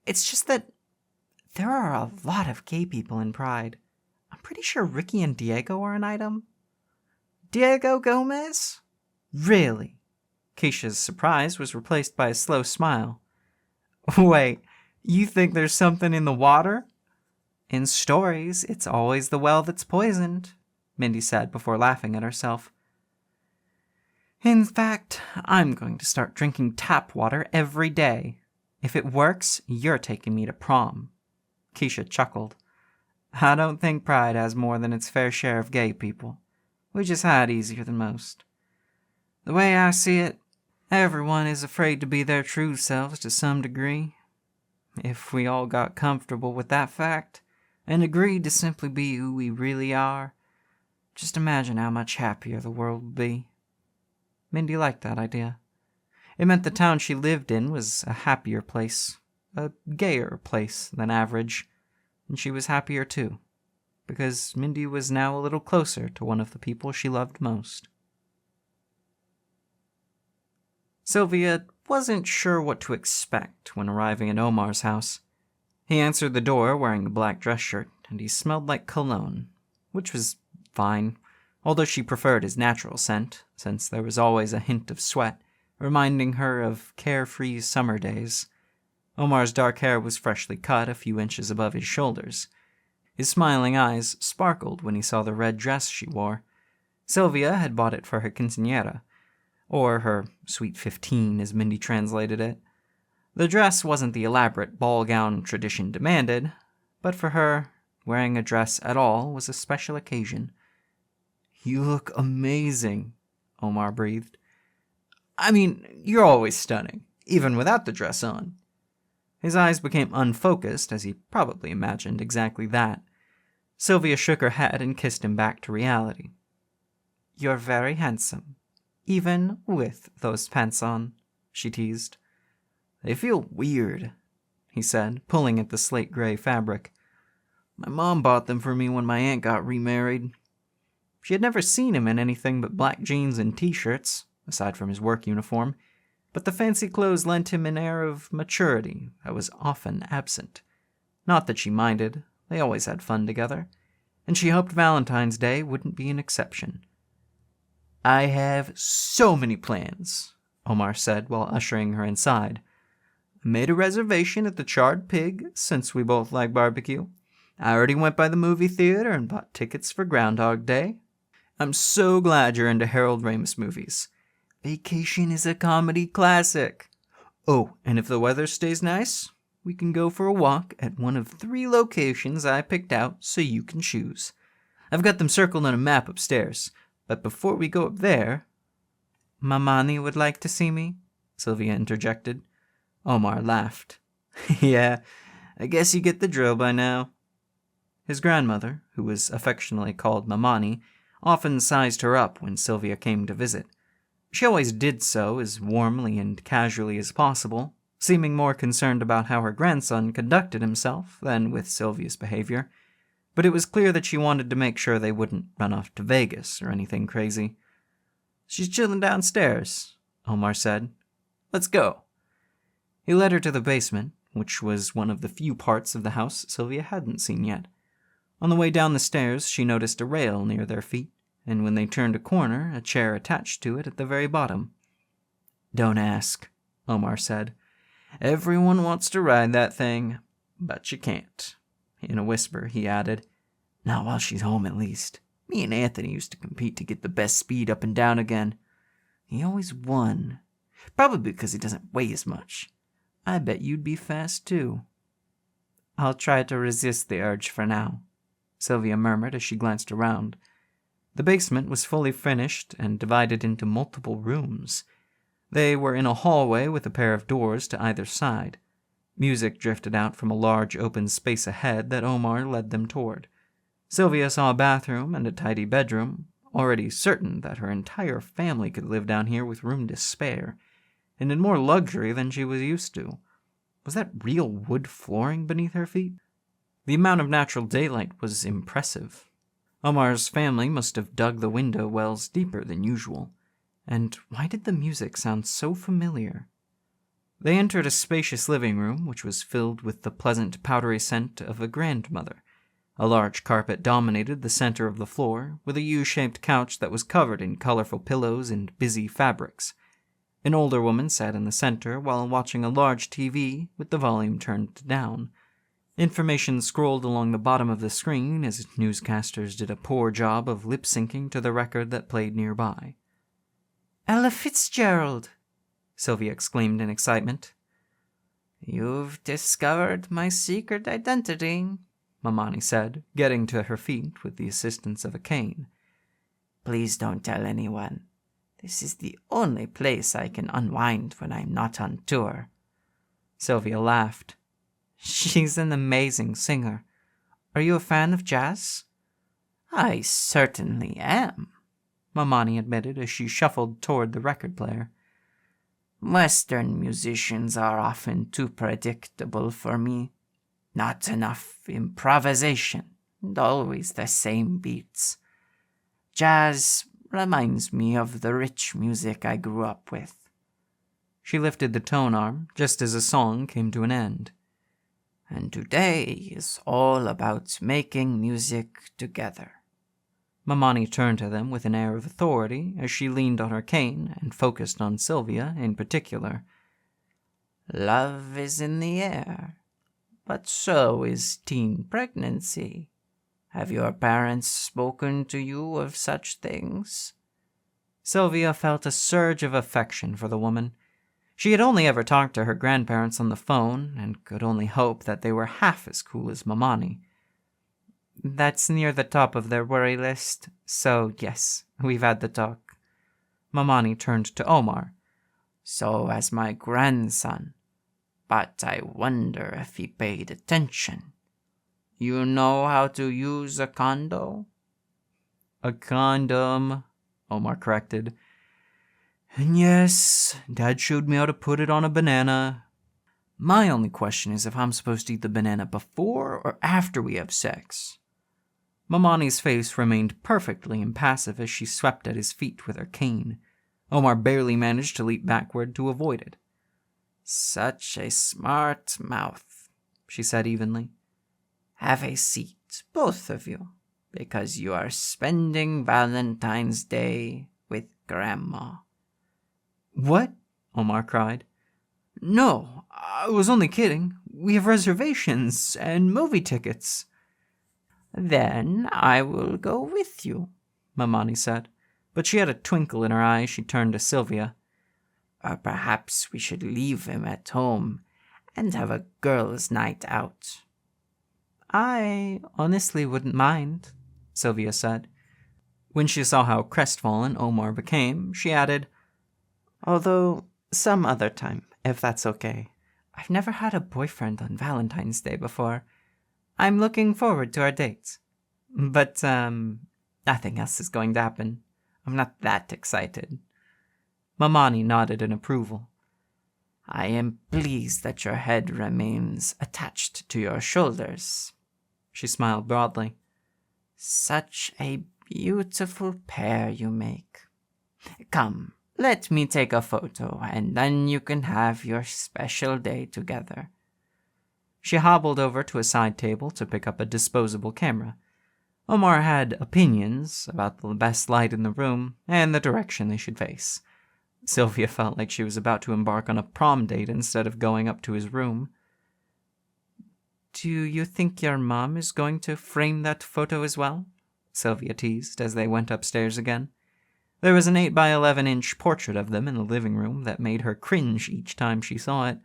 It's just that there are a lot of gay people in Pride. I'm pretty sure Ricky and Diego are an item. Diego Gomez? Really? Keisha's surprise was replaced by a slow smile. Wait, you think there's something in the water? In stories, it's always the well that's poisoned, Mindy said before laughing at herself. In fact, I'm going to start drinking tap water every day. If it works, you're taking me to prom. Keisha chuckled. I don't think Pride has more than its fair share of gay people. We just hide easier than most. The way I see it, everyone is afraid to be their true selves to some degree. If we all got comfortable with that fact, and agreed to simply be who we really are, just imagine how much happier the world would be. Mindy liked that idea. It meant the town she lived in was a happier place, a gayer place than average, and she was happier too, because Mindy was now a little closer to one of the people she loved most. Sylvia wasn't sure what to expect when arriving at Omar's house. He answered the door wearing a black dress shirt, and he smelled like cologne, which was fine, although she preferred his natural scent, since there was always a hint of sweat, reminding her of carefree summer days. Omar's dark hair was freshly cut a few inches above his shoulders. His smiling eyes sparkled when he saw the red dress she wore. Sylvia had bought it for her quinceañera, or her sweet 15 as Mindy translated it. The dress wasn't the elaborate ball gown tradition demanded, but for her, wearing a dress at all was a special occasion. You look amazing, Omar breathed. I mean, you're always stunning, even without the dress on. His eyes became unfocused, as he probably imagined exactly that. Sylvia shook her head and kissed him back to reality. You're very handsome, even with those pants on, she teased. They feel weird, he said, pulling at the slate-gray fabric. My mom bought them for me when my aunt got remarried. She had never seen him in anything but black jeans and t-shirts, aside from his work uniform, but the fancy clothes lent him an air of maturity that was often absent. Not that she minded, they always had fun together, and she hoped Valentine's Day wouldn't be an exception. I have so many plans, Omar said while ushering her inside. I made a reservation at the Charred Pig, since we both like barbecue. I already went by the movie theater and bought tickets for Groundhog Day. I'm so glad you're into Harold Ramis movies. Vacation is a comedy classic. Oh, and if the weather stays nice, we can go for a walk at one of 3 locations I picked out so you can choose. I've got them circled on a map upstairs, but before we go up there... Mamani would like to see me, Sylvia interjected. Omar laughed. Yeah, I guess you get the drill by now. His grandmother, who was affectionately called Mamani, often sized her up when Sylvia came to visit. She always did so as warmly and casually as possible, seeming more concerned about how her grandson conducted himself than with Sylvia's behavior, but it was clear that she wanted to make sure they wouldn't run off to Vegas or anything crazy. "She's chilling downstairs," Omar said. "Let's go." He led her to the basement, which was one of the few parts of the house Sylvia hadn't seen yet. On the way down the stairs, she noticed a rail near their feet, and when they turned a corner, a chair attached to it at the very bottom. "Don't ask," Omar said. "Everyone wants to ride that thing, but you can't." In a whisper, he added, "Not while she's home, at least. Me and Anthony used to compete to get the best speed up and down again. He always won, probably because he doesn't weigh as much. I bet you'd be fast, too." "I'll try to resist the urge for now," Sylvia murmured as she glanced around. The basement was fully finished and divided into multiple rooms. They were in a hallway with a pair of doors to either side. Music drifted out from a large open space ahead that Omar led them toward. Sylvia saw a bathroom and a tidy bedroom, already certain that her entire family could live down here with room to spare, and in more luxury than she was used to. Was that real wood flooring beneath her feet? The amount of natural daylight was impressive. Omar's family must have dug the window wells deeper than usual. And why did the music sound so familiar? They entered a spacious living room, which was filled with the pleasant powdery scent of a grandmother. A large carpet dominated the center of the floor, with a U-shaped couch that was covered in colorful pillows and busy fabrics. An older woman sat in the center while watching a large TV with the volume turned down. Information scrolled along the bottom of the screen as newscasters did a poor job of lip-syncing to the record that played nearby. "Ella Fitzgerald!" Sylvia exclaimed in excitement. "You've discovered my secret identity," Mamani said, getting to her feet with the assistance of a cane. "Please don't tell anyone. This is the only place I can unwind when I'm not on tour." Sylvia laughed. "She's an amazing singer. Are you a fan of jazz?" "I certainly am," Mamani admitted as she shuffled toward the record player. "Western musicians are often too predictable for me. Not enough improvisation, and always the same beats. Jazz reminds me of the rich music I grew up with." She lifted the tone arm just as a song came to an end. "And today is all about making music together." Mamani turned to them with an air of authority as she leaned on her cane and focused on Sylvia in particular. "Love is in the air, but so is teen pregnancy. Have your parents spoken to you of such things?" Sylvia felt a surge of affection for the woman. She had only ever talked to her grandparents on the phone and could only hope that they were half as cool as Mamani. "That's near the top of their worry list, so yes, we've had the talk." Mamani turned to Omar. "So has my grandson, but I wonder if he paid attention. You know how to use a condo?" "A condom," Omar corrected. "And yes, Dad showed me how to put it on a banana. My only question is if I'm supposed to eat the banana before or after we have sex." Mamani's face remained perfectly impassive as she swept at his feet with her cane. Omar barely managed to leap backward to avoid it. "Such a smart mouth," she said evenly. "Have a seat, both of you, because you are spending Valentine's Day with Grandma." "What?" Omar cried. "No, I was only kidding. We have reservations and movie tickets." "Then I will go with you," Mamani said, but she had a twinkle in her eye as she turned to Sylvia. "Or perhaps we should leave him at home and have a girls' night out." "I honestly wouldn't mind," Sylvia said. When she saw how crestfallen Omar became, she added, "Although some other time, if that's okay. I've never had a boyfriend on Valentine's Day before. I'm looking forward to our date. But, nothing else is going to happen. I'm not that excited. Mamani nodded in approval. I am pleased that your head remains attached to your shoulders. She smiled broadly. Such a beautiful pair you make. Come, let me take a photo, and then you can have your special day together. She hobbled over to a side table to pick up a disposable camera. Omar had opinions about the best light in the room and the direction they should face. Sylvia felt like she was about to embark on a prom date instead of going up to his room. Do you think your mom is going to frame that photo as well? Sylvia teased as they went upstairs again. There was an 8 by 11-inch portrait of them in the living room that made her cringe each time she saw it,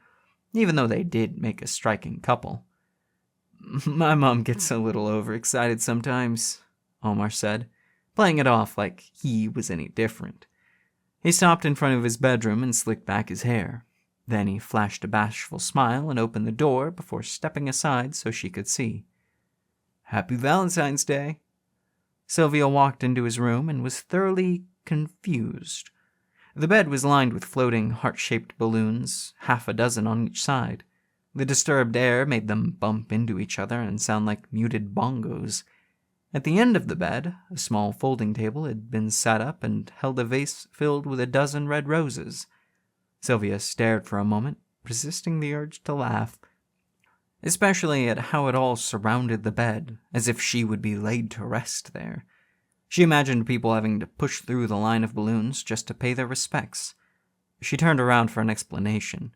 even though they did make a striking couple. My mom gets a little overexcited sometimes, Omar said, playing it off like he was any different. He stopped in front of his bedroom and slicked back his hair. Then he flashed a bashful smile and opened the door before stepping aside so she could see. Happy Valentine's Day. Sylvia walked into his room and was thoroughly confused. The bed was lined with floating heart-shaped balloons, half a dozen on each side. The disturbed air made them bump into each other and sound like muted bongos. At the end of the bed, a small folding table had been set up and held a vase filled with a dozen red roses. Sylvia stared for a moment, resisting the urge to laugh, especially at how it all surrounded the bed, as if she would be laid to rest there. She imagined people having to push through the line of balloons just to pay their respects. She turned around for an explanation.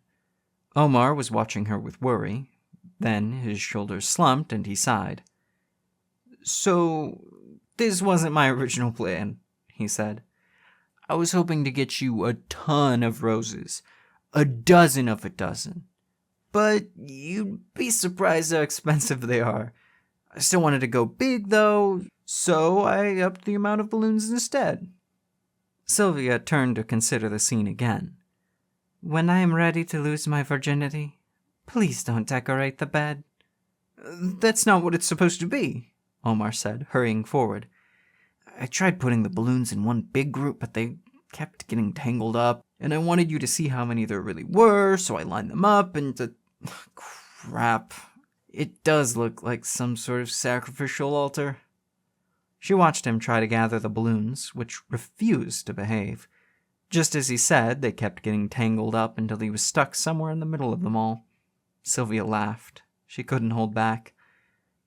Omar was watching her with worry. Then his shoulders slumped and he sighed. So, this wasn't my original plan, he said. I was hoping to get you a ton of roses. A dozen of a dozen. But you'd be surprised how expensive they are. I still wanted to go big, though, so I upped the amount of balloons instead. Sylvia turned to consider the scene again. When I am ready to lose my virginity, please don't decorate the bed. That's not what it's supposed to be, Omar said, hurrying forward. I tried putting the balloons in one big group, but they kept getting tangled up, and I wanted you to see how many there really were, so I lined them up, and crap. It does look like some sort of sacrificial altar. She watched him try to gather the balloons, which refused to behave. Just as he said, they kept getting tangled up until he was stuck somewhere in the middle of them all. Sylvia laughed. She couldn't hold back.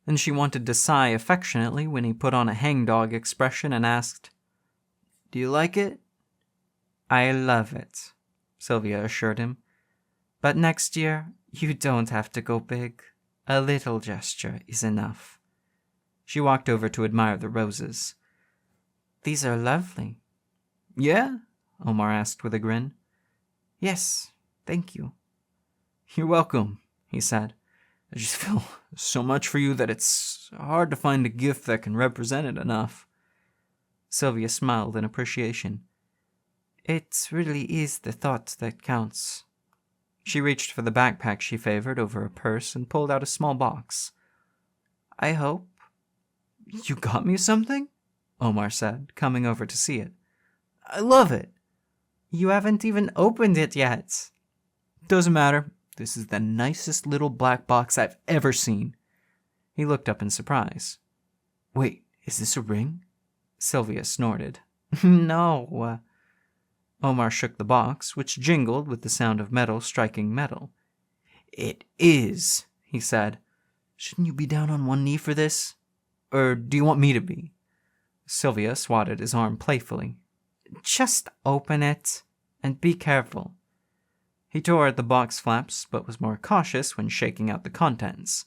And she wanted to sigh affectionately when he put on a hangdog expression and asked, Do you like it? I love it, Sylvia assured him. But next year, you don't have to go big. A little gesture is enough. She walked over to admire the roses. These are lovely. Yeah? Omar asked with a grin. Yes, thank you. You're welcome, he said. I just feel so much for you that it's hard to find a gift that can represent it enough. Sylvia smiled in appreciation. It really is the thought that counts. She reached for the backpack she favored over a purse and pulled out a small box. I hope. You got me something? Omar said, coming over to see it. I love it. You haven't even opened it yet. Doesn't matter. This is the nicest little black box I've ever seen. He looked up in surprise. Wait, is this a ring? Sylvia snorted. No. Omar shook the box, which jingled with the sound of metal striking metal. It is, he said. Shouldn't you be down on one knee for this? Or do you want me to be? Sylvia swatted his arm playfully. Just open it, and be careful. He tore at the box flaps, but was more cautious when shaking out the contents.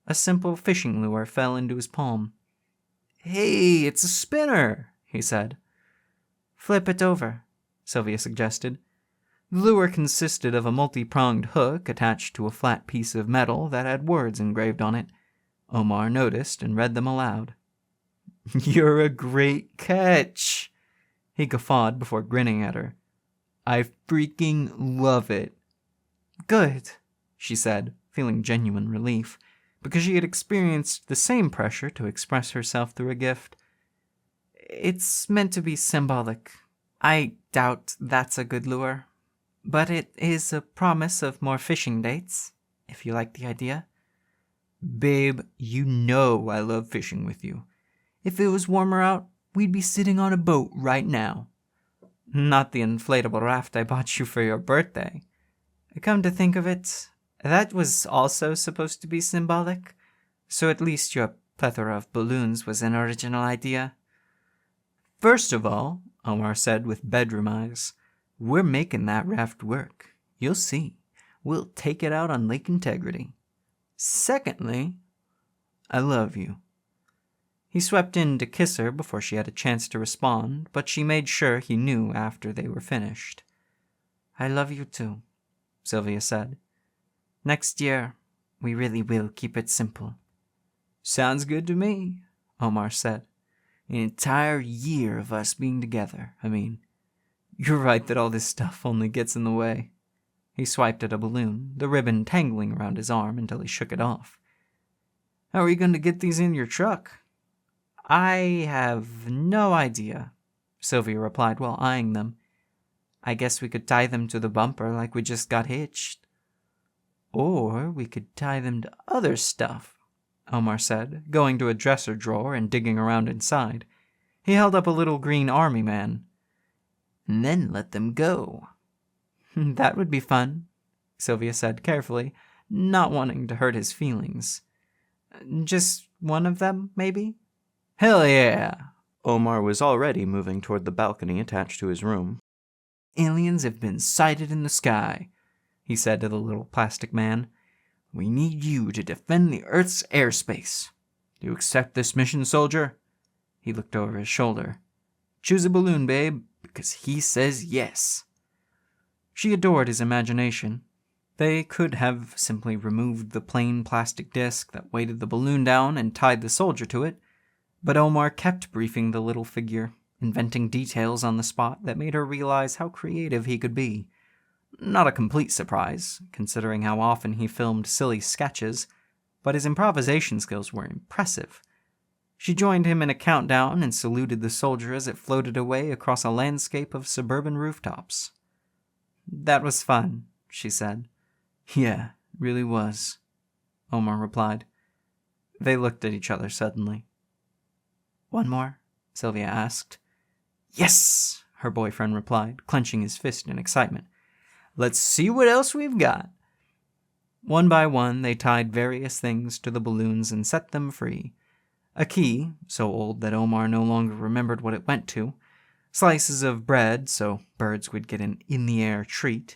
A simple fishing lure fell into his palm. Hey, it's a spinner, he said. Flip it over, Sylvia suggested. The lure consisted of a multi-pronged hook attached to a flat piece of metal that had words engraved on it. Omar noticed and read them aloud. You're a great catch, he guffawed before grinning at her. I freaking love it. Good, she said, feeling genuine relief. because she had experienced the same pressure to express herself through a gift. It's meant to be symbolic. I doubt that's a good lure, but it is a promise of more fishing dates, if you like the idea. Babe, you know I love fishing with you. If it was warmer out, we'd be sitting on a boat right now. Not the inflatable raft I bought you for your birthday. Come to think of it, that was also supposed to be symbolic, so at least your plethora of balloons was an original idea. First of all, Omar said with bedroom eyes, we're making that raft work. You'll see. We'll take it out on Lake Integrity. Secondly, I love you. He swept in to kiss her before she had a chance to respond, but she made sure he knew after they were finished. I love you too, Sylvia said. Next year, we really will keep it simple. Sounds good to me, Omar said. An entire year of us being together, I mean. You're right that all this stuff only gets in the way. He swiped at a balloon, the ribbon tangling around his arm until he shook it off. How are you going to get these in your truck? I have no idea, Sylvia replied while eyeing them. I guess we could tie them to the bumper like we just got hitched. Or we could tie them to other stuff, Omar said, going to a dresser drawer and digging around inside. He held up a little green army man. And then let them go. That would be fun, Sylvia said carefully, not wanting to hurt his feelings. Just one of them, maybe? Hell yeah! Omar was already moving toward the balcony attached to his room. Aliens have been sighted in the sky, he said to the little plastic man. We need you to defend the Earth's airspace. Do you accept this mission, soldier? He looked over his shoulder. Choose a balloon, babe, because he says yes. She adored his imagination. They could have simply removed the plain plastic disc that weighted the balloon down and tied the soldier to it, but Omar kept briefing the little figure, inventing details on the spot that made her realize how creative he could be. Not a complete surprise, considering how often he filmed silly sketches, but his improvisation skills were impressive. She joined him in a countdown and saluted the soldier as it floated away across a landscape of suburban rooftops. That was fun, she said. Yeah, it really was, Omar replied. They looked at each other suddenly. One more? Sylvia asked. Yes, her boyfriend replied, clenching his fist in excitement. Let's see what else we've got. One by one, they tied various things to the balloons and set them free. A key, so old that Omar no longer remembered what it went to, slices of bread so birds would get an in-the-air treat,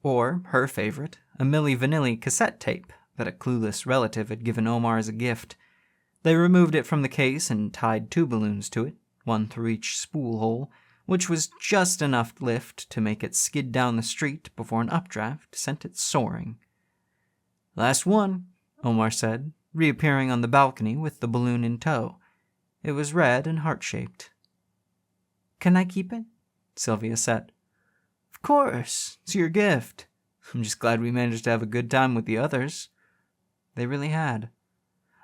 or, her favorite, a Milli Vanilli cassette tape that a clueless relative had given Omar as a gift. They removed it from the case and tied 2 balloons to it, one through each spool hole, which was just enough lift to make it skid down the street before an updraft sent it soaring. Last one, Omar said, reappearing on the balcony with the balloon in tow. It was red and heart-shaped. Can I keep it? Sylvia said. Of course, it's your gift. I'm just glad we managed to have a good time with the others. They really had.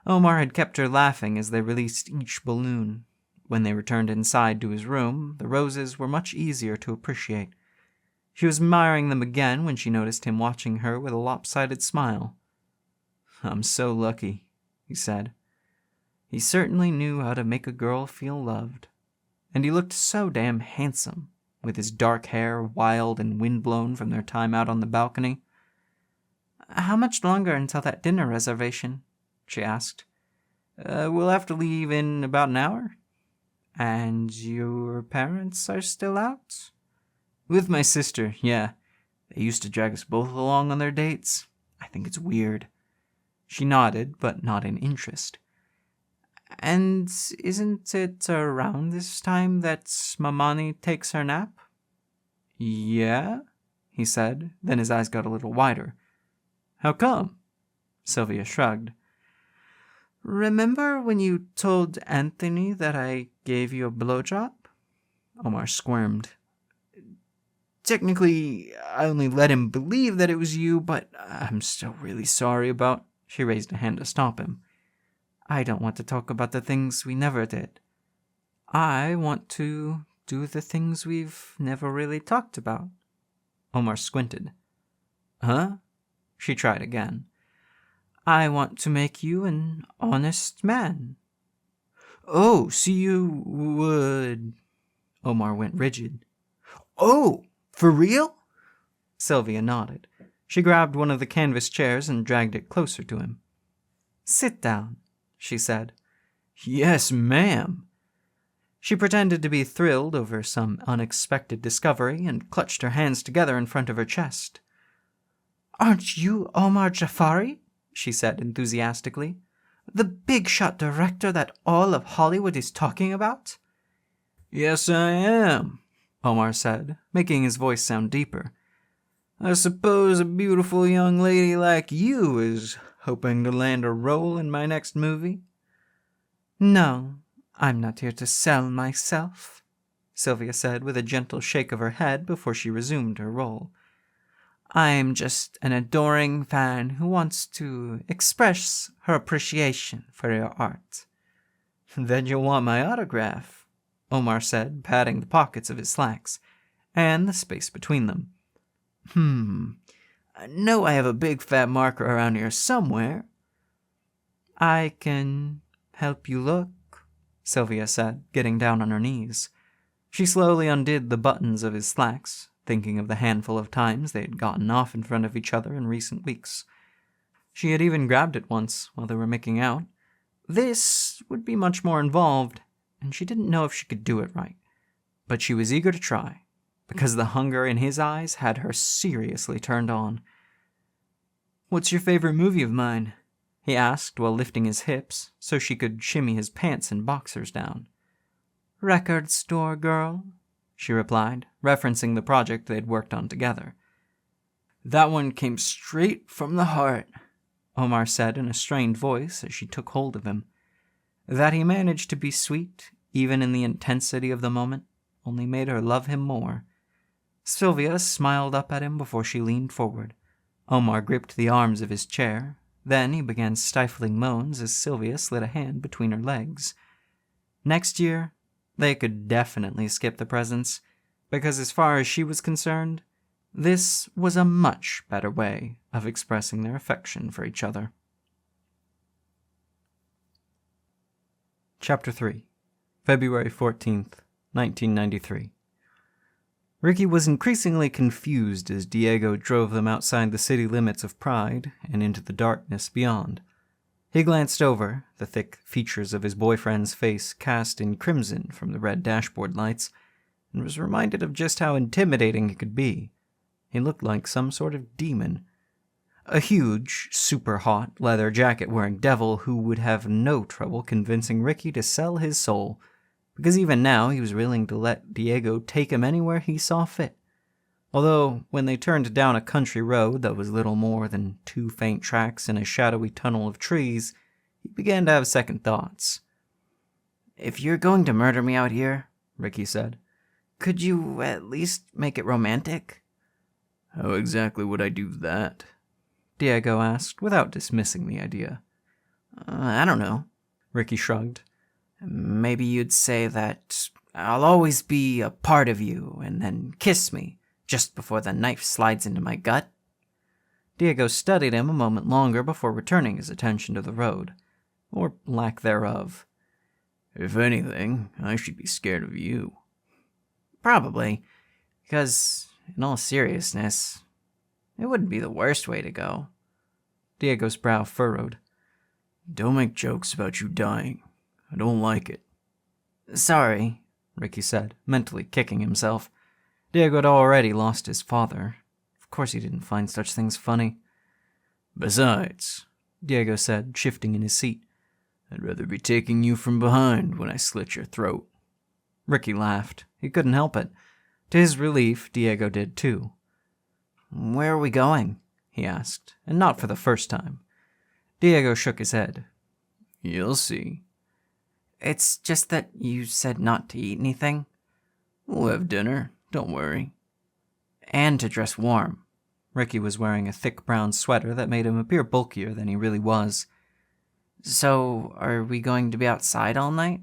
Omar had kept her laughing as they released each balloon. When they returned inside to his room, the roses were much easier to appreciate. She was admiring them again when she noticed him watching her with a lopsided smile. I'm so lucky, he said. He certainly knew how to make a girl feel loved. And he looked so damn handsome, with his dark hair wild and windblown from their time out on the balcony. How much longer until that dinner reservation? She asked. We'll have to leave in about an hour. And your parents are still out? With my sister, yeah. They used to drag us both along on their dates. I think it's weird. She nodded, but not in interest. And isn't it around this time that Mamani takes her nap? Yeah, he said, then his eyes got a little wider. How come? Sylvia shrugged. Remember when you told Anthony that I gave you a blowjob? Omar squirmed. Technically, I only let him believe that it was you, but I'm still really sorry about She raised a hand to stop him. I don't want to talk about the things we never did. I want to do the things we've never really talked about. Omar squinted. Huh? She tried again. I want to make you an honest man. Oh, so you would... Omar went rigid. Oh, for real? Sylvia nodded. She grabbed one of the canvas chairs and dragged it closer to him. Sit down, she said. Yes, ma'am. She pretended to be thrilled over some unexpected discovery and clutched her hands together in front of her chest. Aren't you Omar Jafari? She said enthusiastically. The big-shot director that all of Hollywood is talking about? Yes, I am, Omar said, making his voice sound deeper. I suppose a beautiful young lady like you is hoping to land a role in my next movie? No, I'm not here to sell myself, Sylvia said with a gentle shake of her head before she resumed her role. I'm just an adoring fan who wants to express her appreciation for your art. Then you'll want my autograph, Omar said, patting the pockets of his slacks and the space between them. I know I have a big fat marker around here somewhere. I can help you look, Sylvia said, getting down on her knees. She slowly undid the buttons of his slacks, thinking of the handful of times they had gotten off in front of each other in recent weeks. She had even grabbed it once while they were making out. This would be much more involved, and she didn't know if she could do it right. But she was eager to try, because the hunger in his eyes had her seriously turned on. What's your favorite movie of mine? He asked while lifting his hips so she could shimmy his pants and boxers down. Record Store Girl, she replied, referencing the project they had worked on together. That one came straight from the heart, Omar said in a strained voice as she took hold of him. That he managed to be sweet, even in the intensity of the moment, only made her love him more. Sylvia smiled up at him before she leaned forward. Omar gripped the arms of his chair. Then he began stifling moans as Sylvia slid a hand between her legs. Next year, they could definitely skip the presents, because as far as she was concerned, this was a much better way of expressing their affection for each other. Chapter 3, February 14th, 1993. Ricky was increasingly confused as Diego drove them outside the city limits of Pride and into the darkness beyond. He glanced over, the thick features of his boyfriend's face cast in crimson from the red dashboard lights, and was reminded of just how intimidating he could be. He looked like some sort of demon. A huge, super-hot, leather-jacket-wearing devil who would have no trouble convincing Ricky to sell his soul, because even now he was willing to let Diego take him anywhere he saw fit. Although, when they turned down a country road that was little more than 2 faint tracks in a shadowy tunnel of trees, he began to have second thoughts. If you're going to murder me out here, Ricky said, could you at least make it romantic? How exactly would I do that? Diego asked, without dismissing the idea. I don't know, Ricky shrugged. Maybe you'd say that I'll always be a part of you, and then kiss me, just before the knife slides into my gut. Diego studied him a moment longer before returning his attention to the road, or lack thereof. If anything, I should be scared of you. Probably, because, in all seriousness, it wouldn't be the worst way to go. Diego's brow furrowed. Don't make jokes about you dying. I don't like it. Sorry, Ricky said, mentally kicking himself. Diego had already lost his father. Of course he didn't find such things funny. Besides, Diego said, shifting in his seat, I'd rather be taking you from behind when I slit your throat. Ricky laughed. He couldn't help it. To his relief, Diego did too. Where are we going? He asked, and not for the first time. Diego shook his head. You'll see. It's just that you said not to eat anything. We'll have dinner, don't worry. And to dress warm. Ricky was wearing a thick brown sweater that made him appear bulkier than he really was. So, are we going to be outside all night?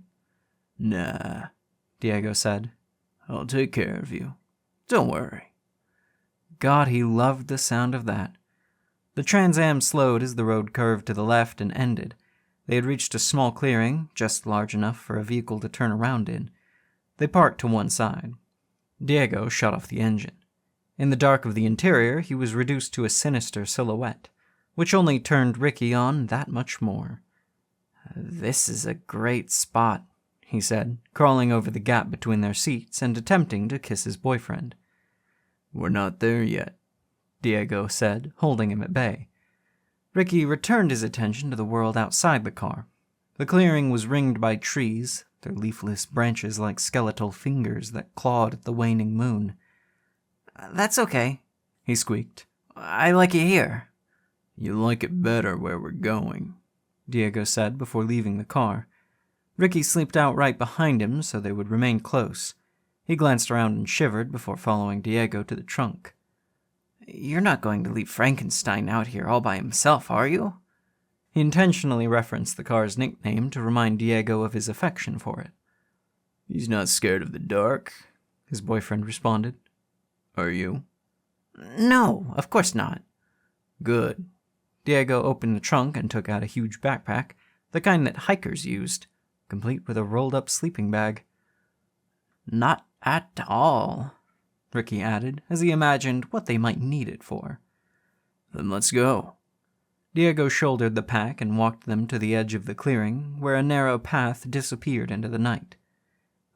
Nah, Diego said. I'll take care of you. Don't worry. God, he loved the sound of that. The Trans Am slowed as the road curved to the left and ended. They had reached a small clearing, just large enough for a vehicle to turn around in. They parked to one side. Diego shut off the engine. In the dark of the interior, he was reduced to a sinister silhouette, which only turned Ricky on that much more. This is a great spot, he said, crawling over the gap between their seats and attempting to kiss his boyfriend. We're not there yet, Diego said, holding him at bay. Ricky returned his attention to the world outside the car. The clearing was ringed by trees, their leafless branches like skeletal fingers that clawed at the waning moon. That's okay, he squeaked. I like it here. You like it better where we're going, Diego said before leaving the car. Ricky slipped out right behind him so they would remain close. He glanced around and shivered before following Diego to the trunk. You're not going to leave Frankenstein out here all by himself, are you? He intentionally referenced the car's nickname to remind Diego of his affection for it. He's not scared of the dark, his boyfriend responded. Are you? No, of course not. Good. Diego opened the trunk and took out a huge backpack, the kind that hikers used, complete with a rolled-up sleeping bag. Not at all, Ricky added, as he imagined what they might need it for. Then let's go. Diego shouldered the pack and walked them to the edge of the clearing, where a narrow path disappeared into the night.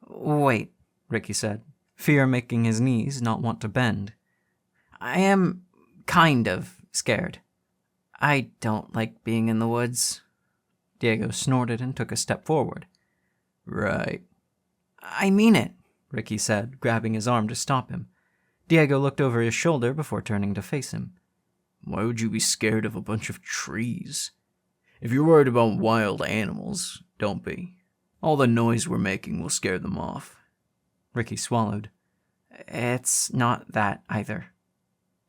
Wait, Ricky said, fear making his knees not want to bend. I am kind of scared. I don't like being in the woods. Diego snorted and took a step forward. Right. I mean it, Ricky said, grabbing his arm to stop him. Diego looked over his shoulder before turning to face him. Why would you be scared of a bunch of trees? If you're worried about wild animals, don't be. All the noise we're making will scare them off. Ricky swallowed. It's not that either.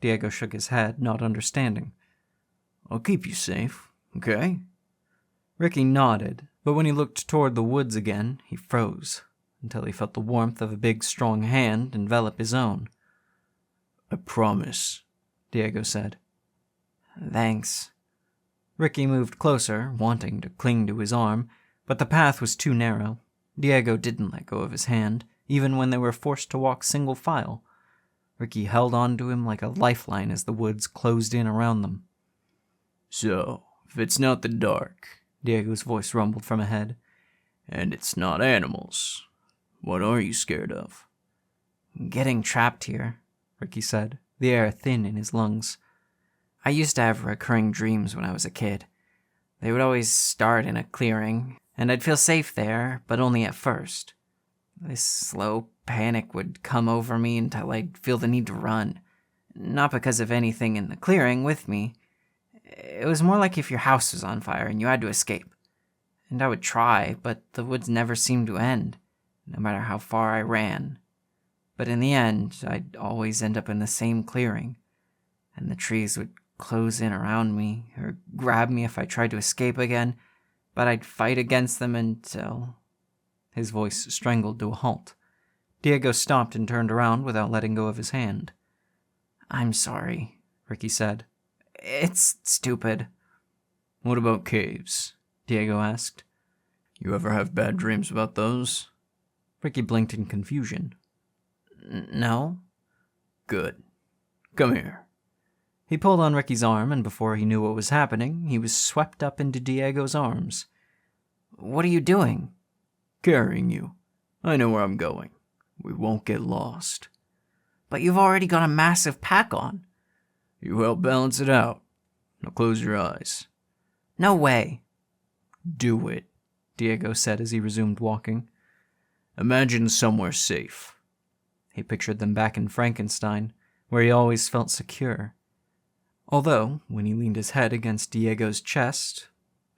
Diego shook his head, not understanding. I'll keep you safe, okay? Ricky nodded, but when he looked toward the woods again, he froze, until he felt the warmth of a big, strong hand envelop his own. I promise, Diego said. Thanks. Ricky moved closer, wanting to cling to his arm, but the path was too narrow. Diego didn't let go of his hand, even when they were forced to walk single file. Ricky held on to him like a lifeline as the woods closed in around them. So, if it's not the dark, Diego's voice rumbled from ahead, and it's not animals, what are you scared of? Getting trapped here, Ricky said, the air thin in his lungs. I used to have recurring dreams when I was a kid. They would always start in a clearing, and I'd feel safe there, but only at first. This slow panic would come over me until I'd feel the need to run. Not because of anything in the clearing with me. It was more like if your house was on fire and you had to escape. And I would try, but the woods never seemed to end, no matter how far I ran. But in the end, I'd always end up in the same clearing, and the trees would close in around me, or grab me if I tried to escape again, but I'd fight against them until... His voice strangled to a halt. Diego stopped and turned around without letting go of his hand. I'm sorry, Ricky said. It's stupid. What about caves? Diego asked. You ever have bad dreams about those? Ricky blinked in confusion. No. Good. Come here. He pulled on Ricky's arm, and before he knew what was happening, he was swept up into Diego's arms. What are you doing? Carrying you. I know where I'm going. We won't get lost. But you've already got a massive pack on. You help balance it out. Now close your eyes. No way. Do it, Diego said as he resumed walking. Imagine somewhere safe. He pictured them back in Frankenstein, where he always felt secure. Although, when he leaned his head against Diego's chest,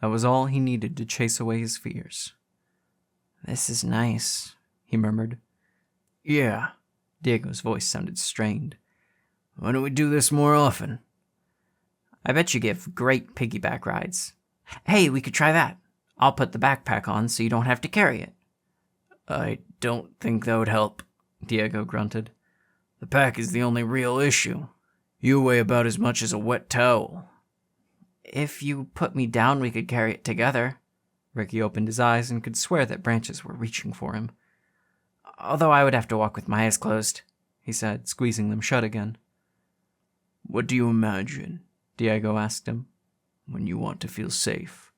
that was all he needed to chase away his fears. This is nice, he murmured. Yeah, Diego's voice sounded strained. Why don't we do this more often? I bet you give great piggyback rides. Hey, we could try that. I'll put the backpack on so you don't have to carry it. I don't think that would help, Diego grunted. The pack is the only real issue. You weigh about as much as a wet towel. If you put me down, we could carry it together. Ricky opened his eyes and could swear that branches were reaching for him. Although I would have to walk with my eyes closed, he said, squeezing them shut again. What do you imagine? Diego asked him. When you want to feel safe.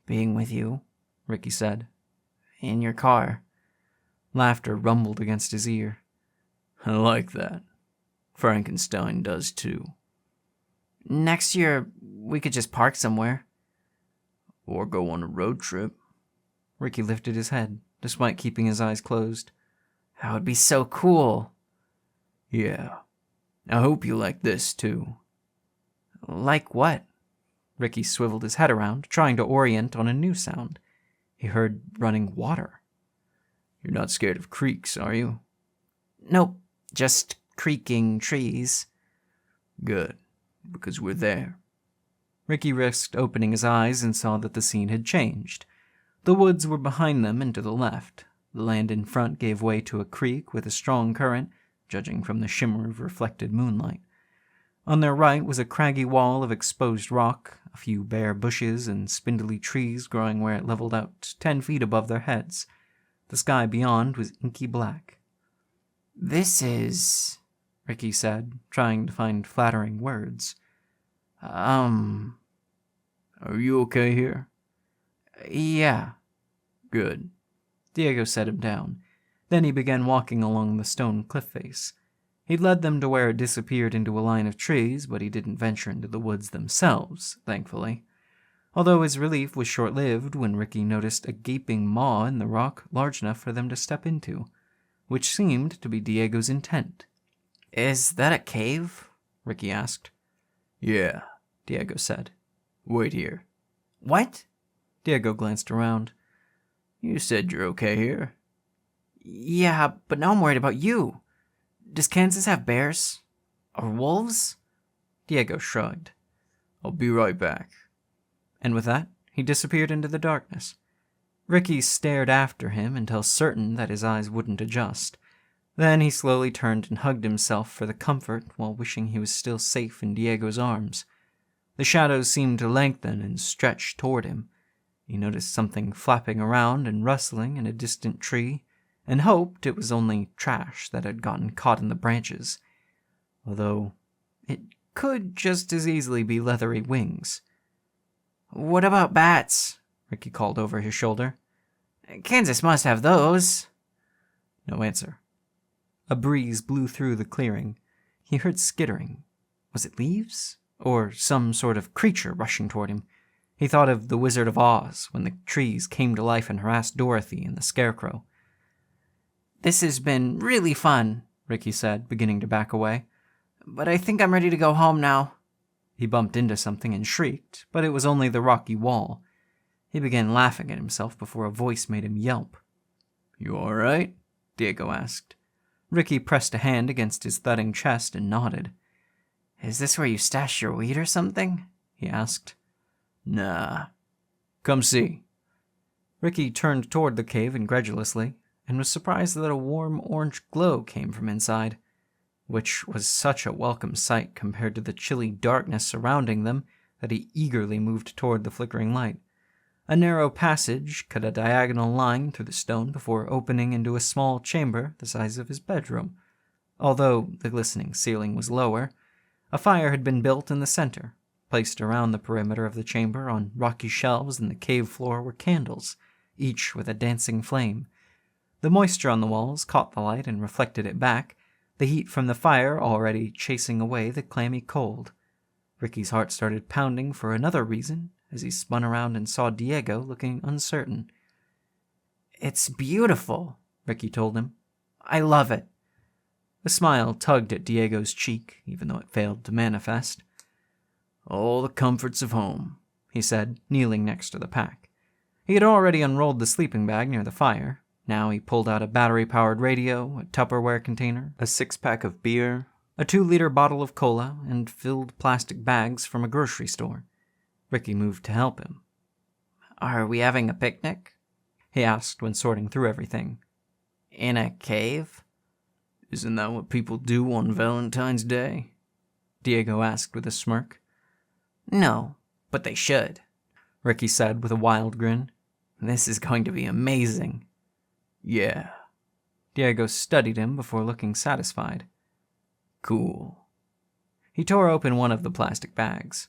Being with you, Ricky said. In your car. Laughter rumbled against his ear. I like that. Frankenstein does too. Next year, we could just park somewhere. Or go on a road trip. Ricky lifted his head, despite keeping his eyes closed. That would be so cool. Yeah. I hope you like this too. Like what? Ricky swiveled his head around, trying to orient on a new sound. He heard running water. You're not scared of creeks, are you? Nope, just creaking trees. Good, because we're there. Ricky risked opening his eyes and saw that the scene had changed. The woods were behind them and to the left. The land in front gave way to a creek with a strong current, judging from the shimmer of reflected moonlight. On their right was a craggy wall of exposed rock, a few bare bushes and spindly trees growing where it leveled out 10 feet above their heads. The sky beyond was inky black. This is... Ricky said, trying to find flattering words. Are you okay here? Yeah. Good. Diego set him down. Then he began walking along the stone cliff face. He'd led them to where it disappeared into a line of trees, but he didn't venture into the woods themselves, thankfully. Although his relief was short-lived when Ricky noticed a gaping maw in the rock large enough for them to step into, which seemed to be Diego's intent. Is that a cave? Ricky asked. Yeah, Diego said. Wait here. What? Diego glanced around. You said you're okay here. Yeah, but now I'm worried about you. Does Kansas have bears? Or wolves? Diego shrugged. I'll be right back. And with that, he disappeared into the darkness. Ricky stared after him until certain that his eyes wouldn't adjust. Then he slowly turned and hugged himself for the comfort while wishing he was still safe in Diego's arms. The shadows seemed to lengthen and stretch toward him. He noticed something flapping around and rustling in a distant tree, and hoped it was only trash that had gotten caught in the branches, although it could just as easily be leathery wings. What about bats? Ricky called over his shoulder. Kansas must have those. No answer. A breeze blew through the clearing. He heard skittering. Was it leaves? Or some sort of creature rushing toward him? He thought of the Wizard of Oz when the trees came to life and harassed Dorothy and the Scarecrow. This has been really fun, Ricky said, beginning to back away. But I think I'm ready to go home now. He bumped into something and shrieked, but it was only the rocky wall. He began laughing at himself before a voice made him yelp. You all right? Diego asked. Ricky pressed a hand against his thudding chest and nodded. Is this where you stash your weed or something? He asked. Nah. Come see. Ricky turned toward the cave incredulously, and was surprised that a warm orange glow came from inside, which was such a welcome sight compared to the chilly darkness surrounding them that he eagerly moved toward the flickering light. A narrow passage cut a diagonal line through the stone before opening into a small chamber the size of his bedroom. Although the glistening ceiling was lower, a fire had been built in the center. Placed around the perimeter of the chamber on rocky shelves in the cave floor were candles, each with a dancing flame. The moisture on the walls caught the light and reflected it back, the heat from the fire already chasing away the clammy cold. Ricky's heart started pounding for another reason as he spun around and saw Diego looking uncertain. It's beautiful, Ricky told him. I love it. A smile tugged at Diego's cheek, even though it failed to manifest. All the comforts of home, he said, kneeling next to the pack. He had already unrolled the sleeping bag near the fire. Now he pulled out a battery-powered radio, a Tupperware container, a 6-pack of beer, a 2-liter bottle of cola, and filled plastic bags from a grocery store. Ricky moved to help him. Are we having a picnic? He asked when sorting through everything. In a cave? Isn't that what people do on Valentine's Day? Diego asked with a smirk. No, but they should, Ricky said with a wild grin. This is going to be amazing. Yeah. Diego studied him before looking satisfied. Cool. He tore open one of the plastic bags.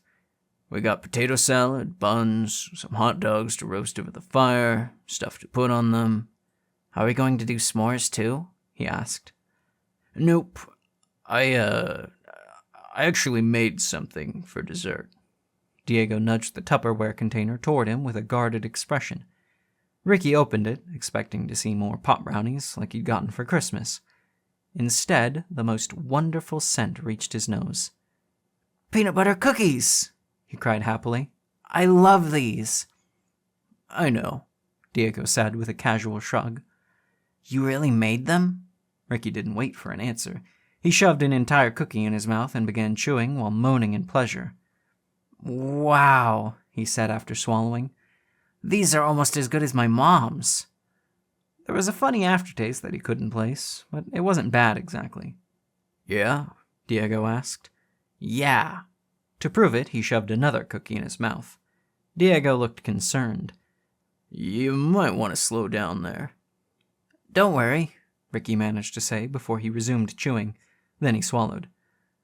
We got potato salad, buns, some hot dogs to roast over the fire, stuff to put on them. Are we going to do s'mores too? He asked. Nope. I actually made something for dessert. Diego nudged the Tupperware container toward him with a guarded expression. Ricky opened it, expecting to see more pot brownies like he'd gotten for Christmas. Instead, the most wonderful scent reached his nose. Peanut butter cookies! He cried happily. I love these. I know, Diego said with a casual shrug. You really made them? Ricky didn't wait for an answer. He shoved an entire cookie in his mouth and began chewing while moaning in pleasure. Wow, he said after swallowing. These are almost as good as my mom's. There was a funny aftertaste that he couldn't place, but it wasn't bad exactly. Yeah? Diego asked. Yeah. To prove it, he shoved another cookie in his mouth. Diego looked concerned. You might want to slow down there. Don't worry, Ricky managed to say before he resumed chewing. Then he swallowed.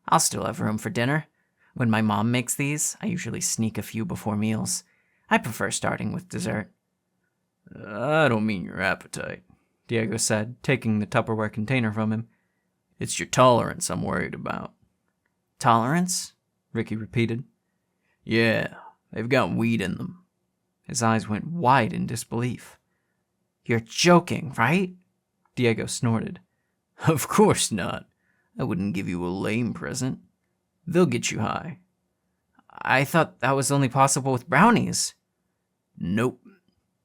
I'll still have room for dinner. When my mom makes these, I usually sneak a few before meals. I prefer starting with dessert. I don't mean your appetite, Diego said, taking the Tupperware container from him. It's your tolerance I'm worried about. Tolerance? Ricky repeated. Yeah, they've got weed in them. His eyes went wide in disbelief. You're joking, right? Diego snorted. Of course not. I wouldn't give you a lame present. They'll get you high. I thought that was only possible with brownies. Nope.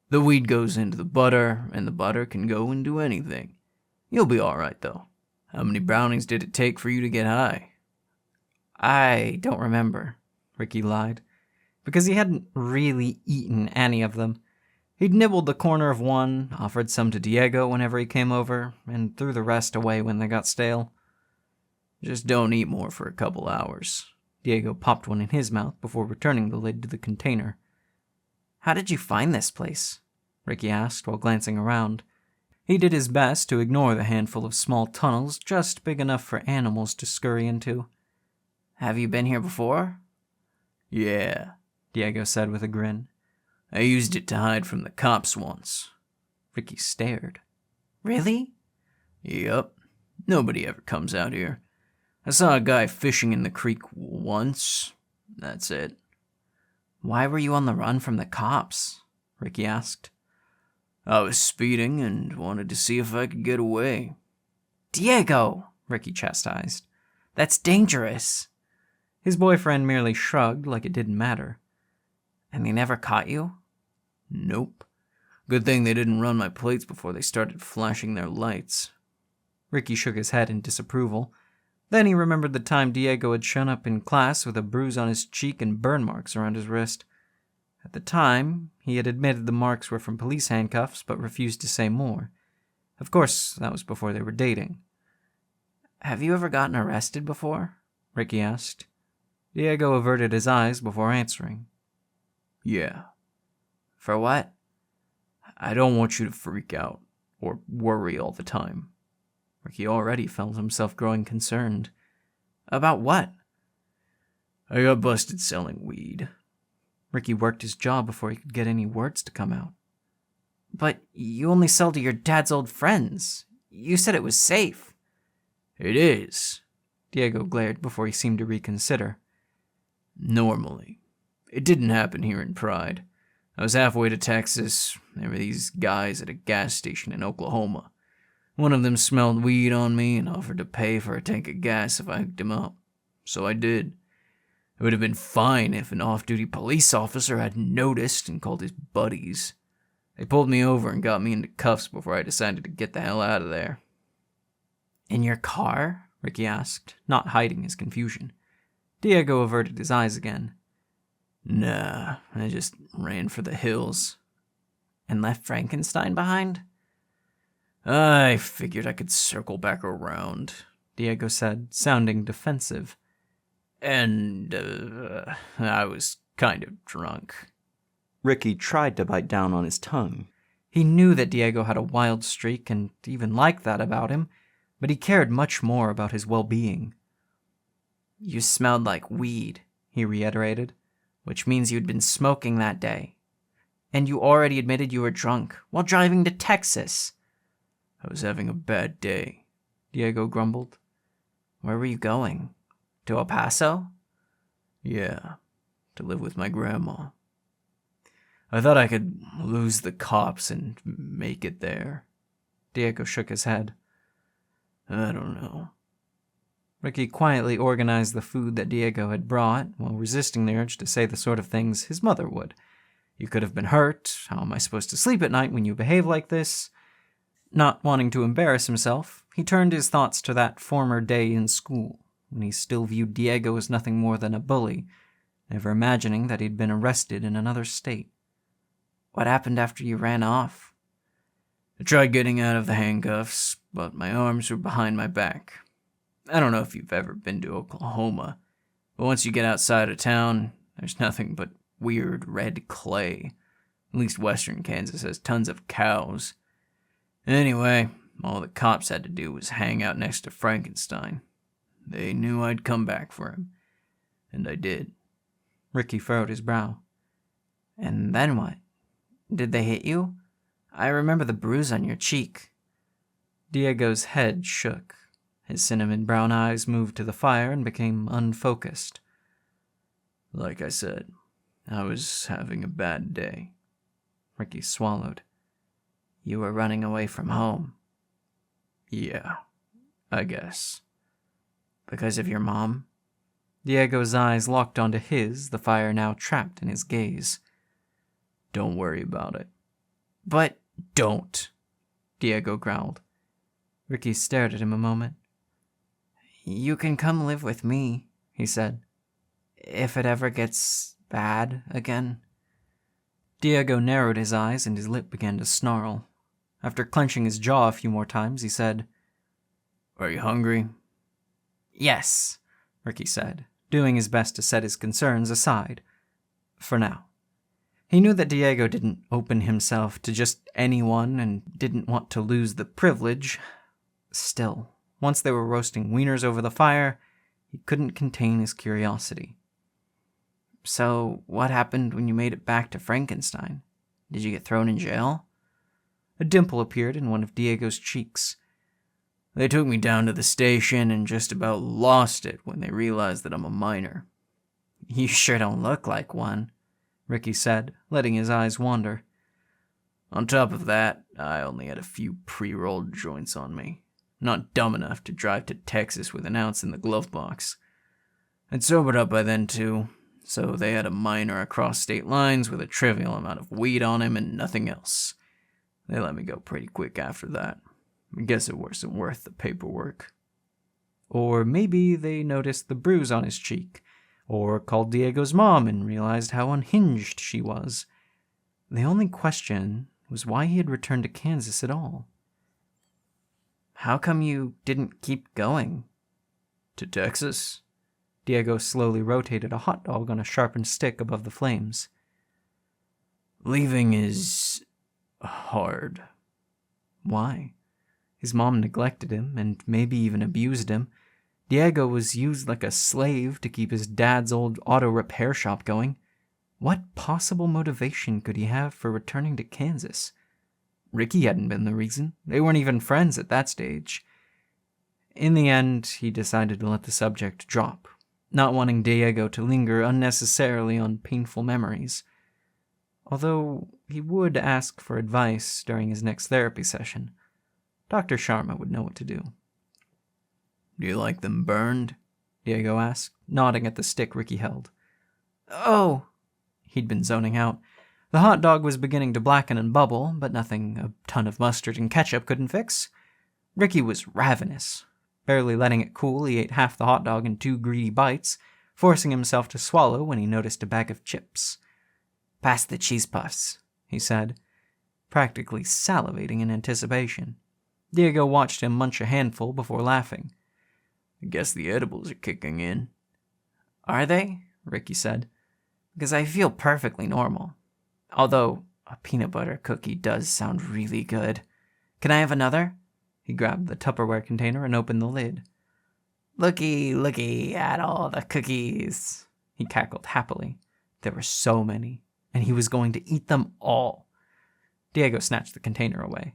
The weed goes into the butter, and the butter can go into anything. You'll be all right, though. How many brownies did it take for you to get high? I don't remember, Ricky lied, because he hadn't really eaten any of them. He'd nibbled the corner of one, offered some to Diego whenever he came over, and threw the rest away when they got stale. Just don't eat more for a couple hours. Diego popped one in his mouth before returning the lid to the container. How did you find this place? Ricky asked while glancing around. He did his best to ignore the handful of small tunnels just big enough for animals to scurry into. Have you been here before? Yeah, Diego said with a grin. I used it to hide from the cops once. Ricky stared. Really? Yup. Nobody ever comes out here. I saw a guy fishing in the creek once. That's it. Why were you on the run from the cops? Ricky asked. I was speeding and wanted to see if I could get away. Diego, Ricky chastised. That's dangerous. His boyfriend merely shrugged like it didn't matter. And they never caught you? Nope. Good thing they didn't run my plates before they started flashing their lights. Ricky shook his head in disapproval. Then he remembered the time Diego had shown up in class with a bruise on his cheek and burn marks around his wrist. At the time, he had admitted the marks were from police handcuffs, but refused to say more. Of course, that was before they were dating. Have you ever gotten arrested before? Ricky asked. Diego averted his eyes before answering. Yeah. For what? I don't want you to freak out or worry all the time. Ricky already felt himself growing concerned. About what? I got busted selling weed. Ricky worked his jaw before he could get any words to come out. But you only sell to your dad's old friends. You said it was safe. It is. Diego glared before he seemed to reconsider. Normally. It didn't happen here in Pride. I was halfway to Texas. There were these guys at a gas station in Oklahoma. One of them smelled weed on me and offered to pay for a tank of gas if I hooked him up. So I did. It would have been fine if an off-duty police officer had noticed and called his buddies. They pulled me over and got me into cuffs before I decided to get the hell out of there. In your car? Ricky asked, not hiding his confusion. Diego averted his eyes again. Nah, I just ran for the hills. And left Frankenstein behind? I figured I could circle back around, Diego said, sounding defensive. And, I was kind of drunk. Ricky tried to bite down on his tongue. He knew that Diego had a wild streak and even liked that about him, but he cared much more about his well-being. You smelled like weed, he reiterated, which means you'd been smoking that day. And you already admitted you were drunk while driving to Texas. I was having a bad day, Diego grumbled. Where were you going? To El Paso? Yeah, to live with my grandma. I thought I could lose the cops and make it there. Diego shook his head. I don't know. Ricky quietly organized the food that Diego had brought, while resisting the urge to say the sort of things his mother would. You could have been hurt. How am I supposed to sleep at night when you behave like this? Not wanting to embarrass himself, he turned his thoughts to that former day in school, when he still viewed Diego as nothing more than a bully, never imagining that he'd been arrested in another state. What happened after you ran off? I tried getting out of the handcuffs, but my arms were behind my back. I don't know if you've ever been to Oklahoma, but once you get outside of town, there's nothing but weird red clay. At least western Kansas has tons of cows. Anyway, all the cops had to do was hang out next to Frankenstein. They knew I'd come back for him, and I did. Ricky furrowed his brow. And then what? Did they hit you? I remember the bruise on your cheek. Diego's head shook. His cinnamon brown eyes moved to the fire and became unfocused. Like I said, I was having a bad day. Ricky swallowed. You were running away from home. Yeah, I guess. Because of your mom? Diego's eyes locked onto his, the fire now trapped in his gaze. Don't worry about it. But don't, Diego growled. Ricky stared at him a moment. You can come live with me, he said. If it ever gets bad again. Diego narrowed his eyes and his lip began to snarl. After clenching his jaw a few more times, he said, Are you hungry? Yes, Ricky said, doing his best to set his concerns aside. For now. He knew that Diego didn't open himself to just anyone and didn't want to lose the privilege. Still, once they were roasting wieners over the fire, he couldn't contain his curiosity. So, what happened when you made it back to Frankenstein? Did you get thrown in jail? A dimple appeared in one of Diego's cheeks. They took me down to the station and just about lost it when they realized that I'm a minor. You sure don't look like one, Ricky said, letting his eyes wander. On top of that, I only had a few pre-rolled joints on me. Not dumb enough to drive to Texas with an ounce in the glove box. I'd sobered up by then, too, so they had a minor across state lines with a trivial amount of weed on him and nothing else. They let me go pretty quick after that. I guess it wasn't worth the paperwork. Or maybe they noticed the bruise on his cheek, or called Diego's mom and realized how unhinged she was. The only question was why he had returned to Kansas at all. How come you didn't keep going? To Texas? Diego slowly rotated a hot dog on a sharpened stick above the flames. Leaving is hard. Why? His mom neglected him and maybe even abused him. Diego was used like a slave to keep his dad's old auto repair shop going. What possible motivation could he have for returning to Kansas? Ricky hadn't been the reason. They weren't even friends at that stage. In the end, he decided to let the subject drop, not wanting Diego to linger unnecessarily on painful memories. Although he would ask for advice during his next therapy session. Dr. Sharma would know what to do. Do you like them burned? Diego asked, nodding at the stick Ricky held. Oh! He'd been zoning out. The hot dog was beginning to blacken and bubble, but nothing a ton of mustard and ketchup couldn't fix. Ricky was ravenous. Barely letting it cool, he ate half the hot dog in 2 greedy bites, forcing himself to swallow when he noticed a bag of chips. "Pass the cheese puffs," he said, practically salivating in anticipation. Diego watched him munch a handful before laughing. "I guess the edibles are kicking in." "Are they?" Ricky said. "Because I feel perfectly normal. Although a peanut butter cookie does sound really good. Can I have another?" He grabbed the Tupperware container and opened the lid. "Looky at all the cookies," he cackled happily. There were so many, and he was going to eat them all. Diego snatched the container away.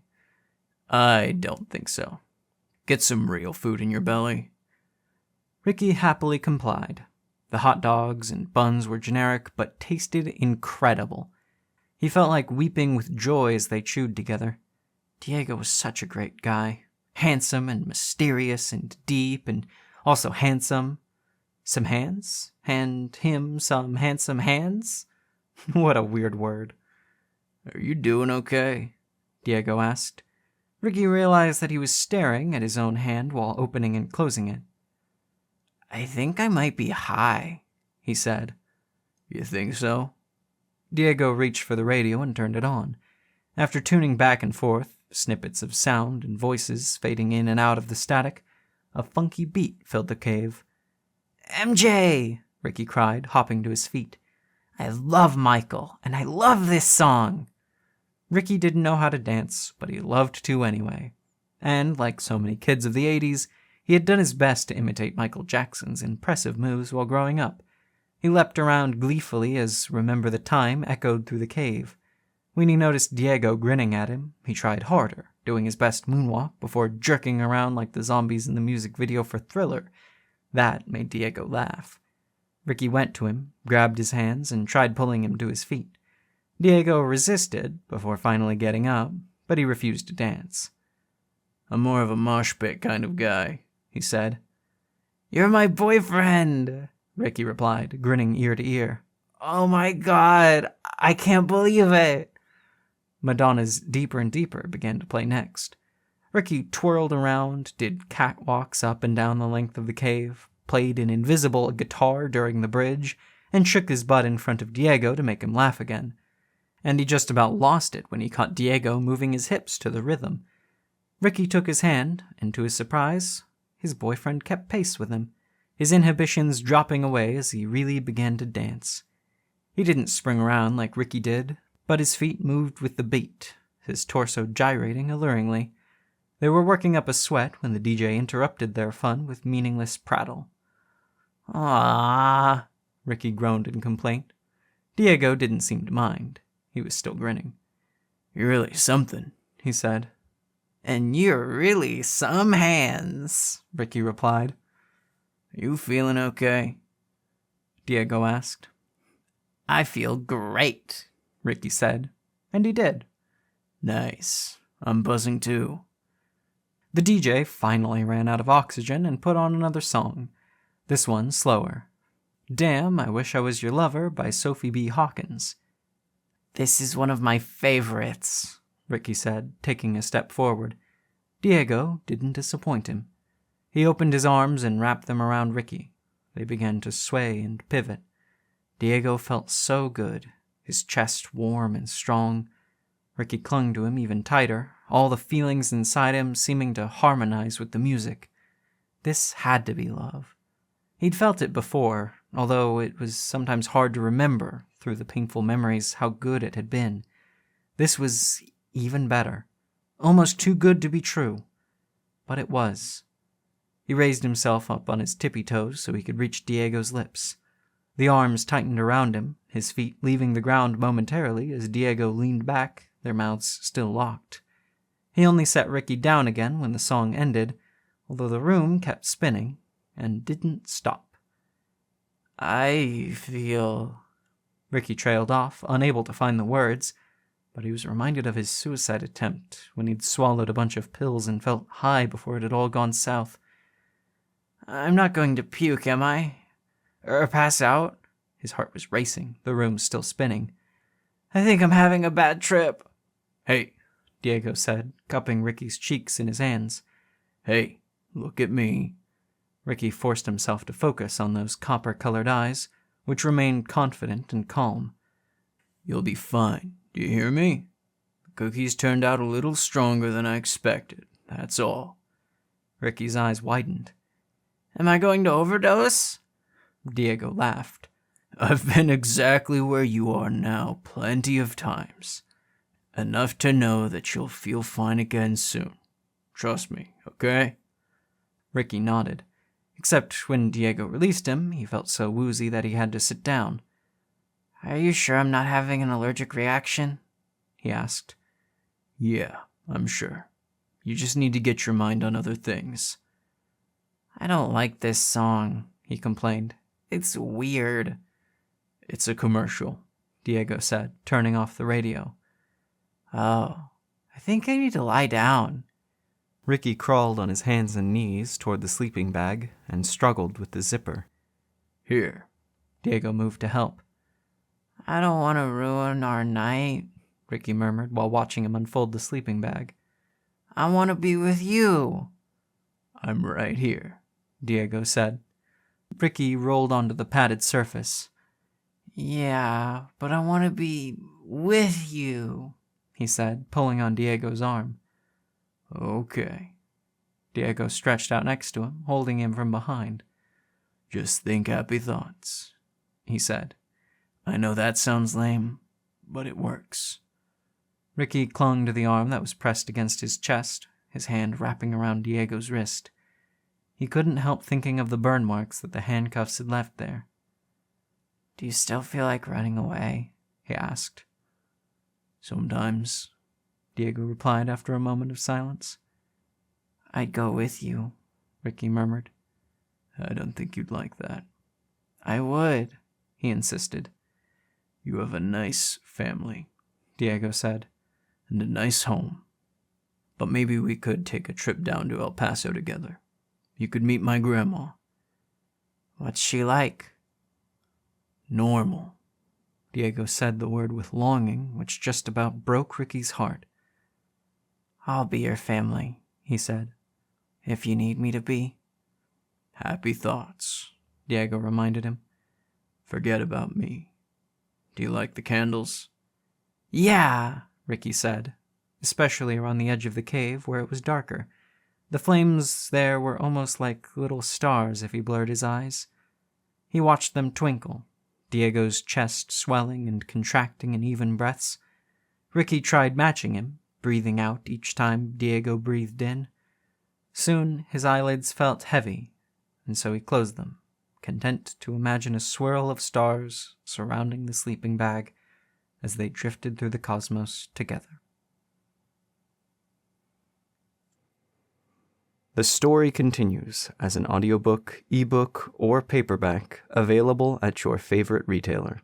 "I don't think so. Get some real food in your belly." Ricky happily complied. The hot dogs and buns were generic, but tasted incredible. He felt like weeping with joy as they chewed together. Diego was such a great guy. Handsome and mysterious and deep and also handsome. Some hands? Hand him some handsome hands? What a weird word. "Are you doing okay?" Diego asked. Ricky realized that he was staring at his own hand while opening and closing it. "I think I might be high," he said. "You think so?" Diego reached for the radio and turned it on. After tuning back and forth, snippets of sound and voices fading in and out of the static, a funky beat filled the cave. "MJ!" Ricky cried, hopping to his feet. "I love Michael, and I love this song!" Ricky didn't know how to dance, but he loved to anyway. And, like so many kids of the 80s, he had done his best to imitate Michael Jackson's impressive moves while growing up. He leapt around gleefully as "Remember the Time" echoed through the cave. When he noticed Diego grinning at him, he tried harder, doing his best moonwalk before jerking around like the zombies in the music video for Thriller. That made Diego laugh. Ricky went to him, grabbed his hands, and tried pulling him to his feet. Diego resisted before finally getting up, but he refused to dance. "I'm more of a mosh pit kind of guy," he said. "You're my boyfriend," Ricky replied, grinning ear to ear. "Oh my God, I can't believe it." Madonna's Deeper and Deeper began to play next. Ricky twirled around, did catwalks up and down the length of the cave, played an invisible guitar during the bridge, and shook his butt in front of Diego to make him laugh again. And he just about lost it when he caught Diego moving his hips to the rhythm. Ricky took his hand, and to his surprise, his boyfriend kept pace with him, his inhibitions dropping away as he really began to dance. He didn't spring around like Ricky did, but his feet moved with the beat, his torso gyrating alluringly. They were working up a sweat when the DJ interrupted their fun with meaningless prattle. "Ah," Ricky groaned in complaint. Diego didn't seem to mind. He was still grinning. "You're really something," he said. "And you're really some hands," Ricky replied. "Are you feeling okay?" Diego asked. "I feel great," Ricky said, and he did. "Nice. I'm buzzing too." The DJ finally ran out of oxygen and put on another song, this one slower. Damn, I Wish I Was Your Lover by Sophie B. Hawkins. "This is one of my favorites," Ricky said, taking a step forward. Diego didn't disappoint him. He opened his arms and wrapped them around Ricky. They began to sway and pivot. Diego felt so good, his chest warm and strong. Ricky clung to him even tighter, all the feelings inside him seeming to harmonize with the music. This had to be love. He'd felt it before, although it was sometimes hard to remember through the painful memories how good it had been. This was even better, almost too good to be true. But it was. He raised himself up on his tippy toes so he could reach Diego's lips. The arms tightened around him, his feet leaving the ground momentarily as Diego leaned back, their mouths still locked. He only set Ricky down again when the song ended, although the room kept spinning and didn't stop. "I feel..." Ricky trailed off, unable to find the words, but he was reminded of his suicide attempt when he'd swallowed a bunch of pills and felt high before it had all gone south. "I'm not going to puke, am I? Or pass out?" His heart was racing, the room still spinning. "I think I'm having a bad trip." "Hey," Diego said, cupping Ricky's cheeks in his hands. "Hey, Look at me. Ricky forced himself to focus on those copper-colored eyes, which remained confident and calm. You'll be fine. Do you hear me? The cookies turned out a little stronger than I expected. That's all. Ricky's eyes widened. Am I going to overdose? Diego laughed. I've been exactly where you are now plenty of times. Enough to know that you'll feel fine again soon. Trust me, okay? Ricky nodded. Except when Diego released him, he felt so woozy that he had to sit down. Are you sure I'm not having an allergic reaction? He asked. Yeah, I'm sure. You just need to get your mind on other things. I don't like this song, he complained. It's weird. It's a commercial, Diego said, turning off the radio. Oh, I think I need to lie down. Ricky crawled on his hands and knees toward the sleeping bag and struggled with the zipper. Here. Diego moved to help. I don't want to ruin our night, Ricky murmured while watching him unfold the sleeping bag. I want to be with you. I'm right here, Diego said. Ricky rolled onto the padded surface. Yeah, but I want to be with you, he said, pulling on Diego's arm. Okay. Diego stretched out next to him, holding him from behind. Just think happy thoughts, he said. I know that sounds lame, but it works. Ricky clung to the arm that was pressed against his chest, his hand wrapping around Diego's wrist. He couldn't help thinking of the burn marks that the handcuffs had left there. Do you still feel like running away? He asked. Sometimes, Diego replied after a moment of silence. I'd go with you, Ricky murmured. I don't think you'd like that. I would, he insisted. You have a nice family, Diego said, and a nice home. But maybe we could take a trip down to El Paso together. You could meet my grandma. What's she like? Normal. Diego said the word with longing, which just about broke Ricky's heart. I'll be your family, he said, if you need me to be. Happy thoughts, Diego reminded him. Forget about me. Do you like the candles? Yeah, Ricky said, especially around the edge of the cave where it was darker. The flames there were almost like little stars if he blurred his eyes. He watched them twinkle, Diego's chest swelling and contracting in even breaths. Ricky tried matching him, breathing out each time Diego breathed in. Soon his eyelids felt heavy, and so he closed them, content to imagine a swirl of stars surrounding the sleeping bag as they drifted through the cosmos together. The story continues as an audiobook, ebook, or paperback available at your favorite retailer.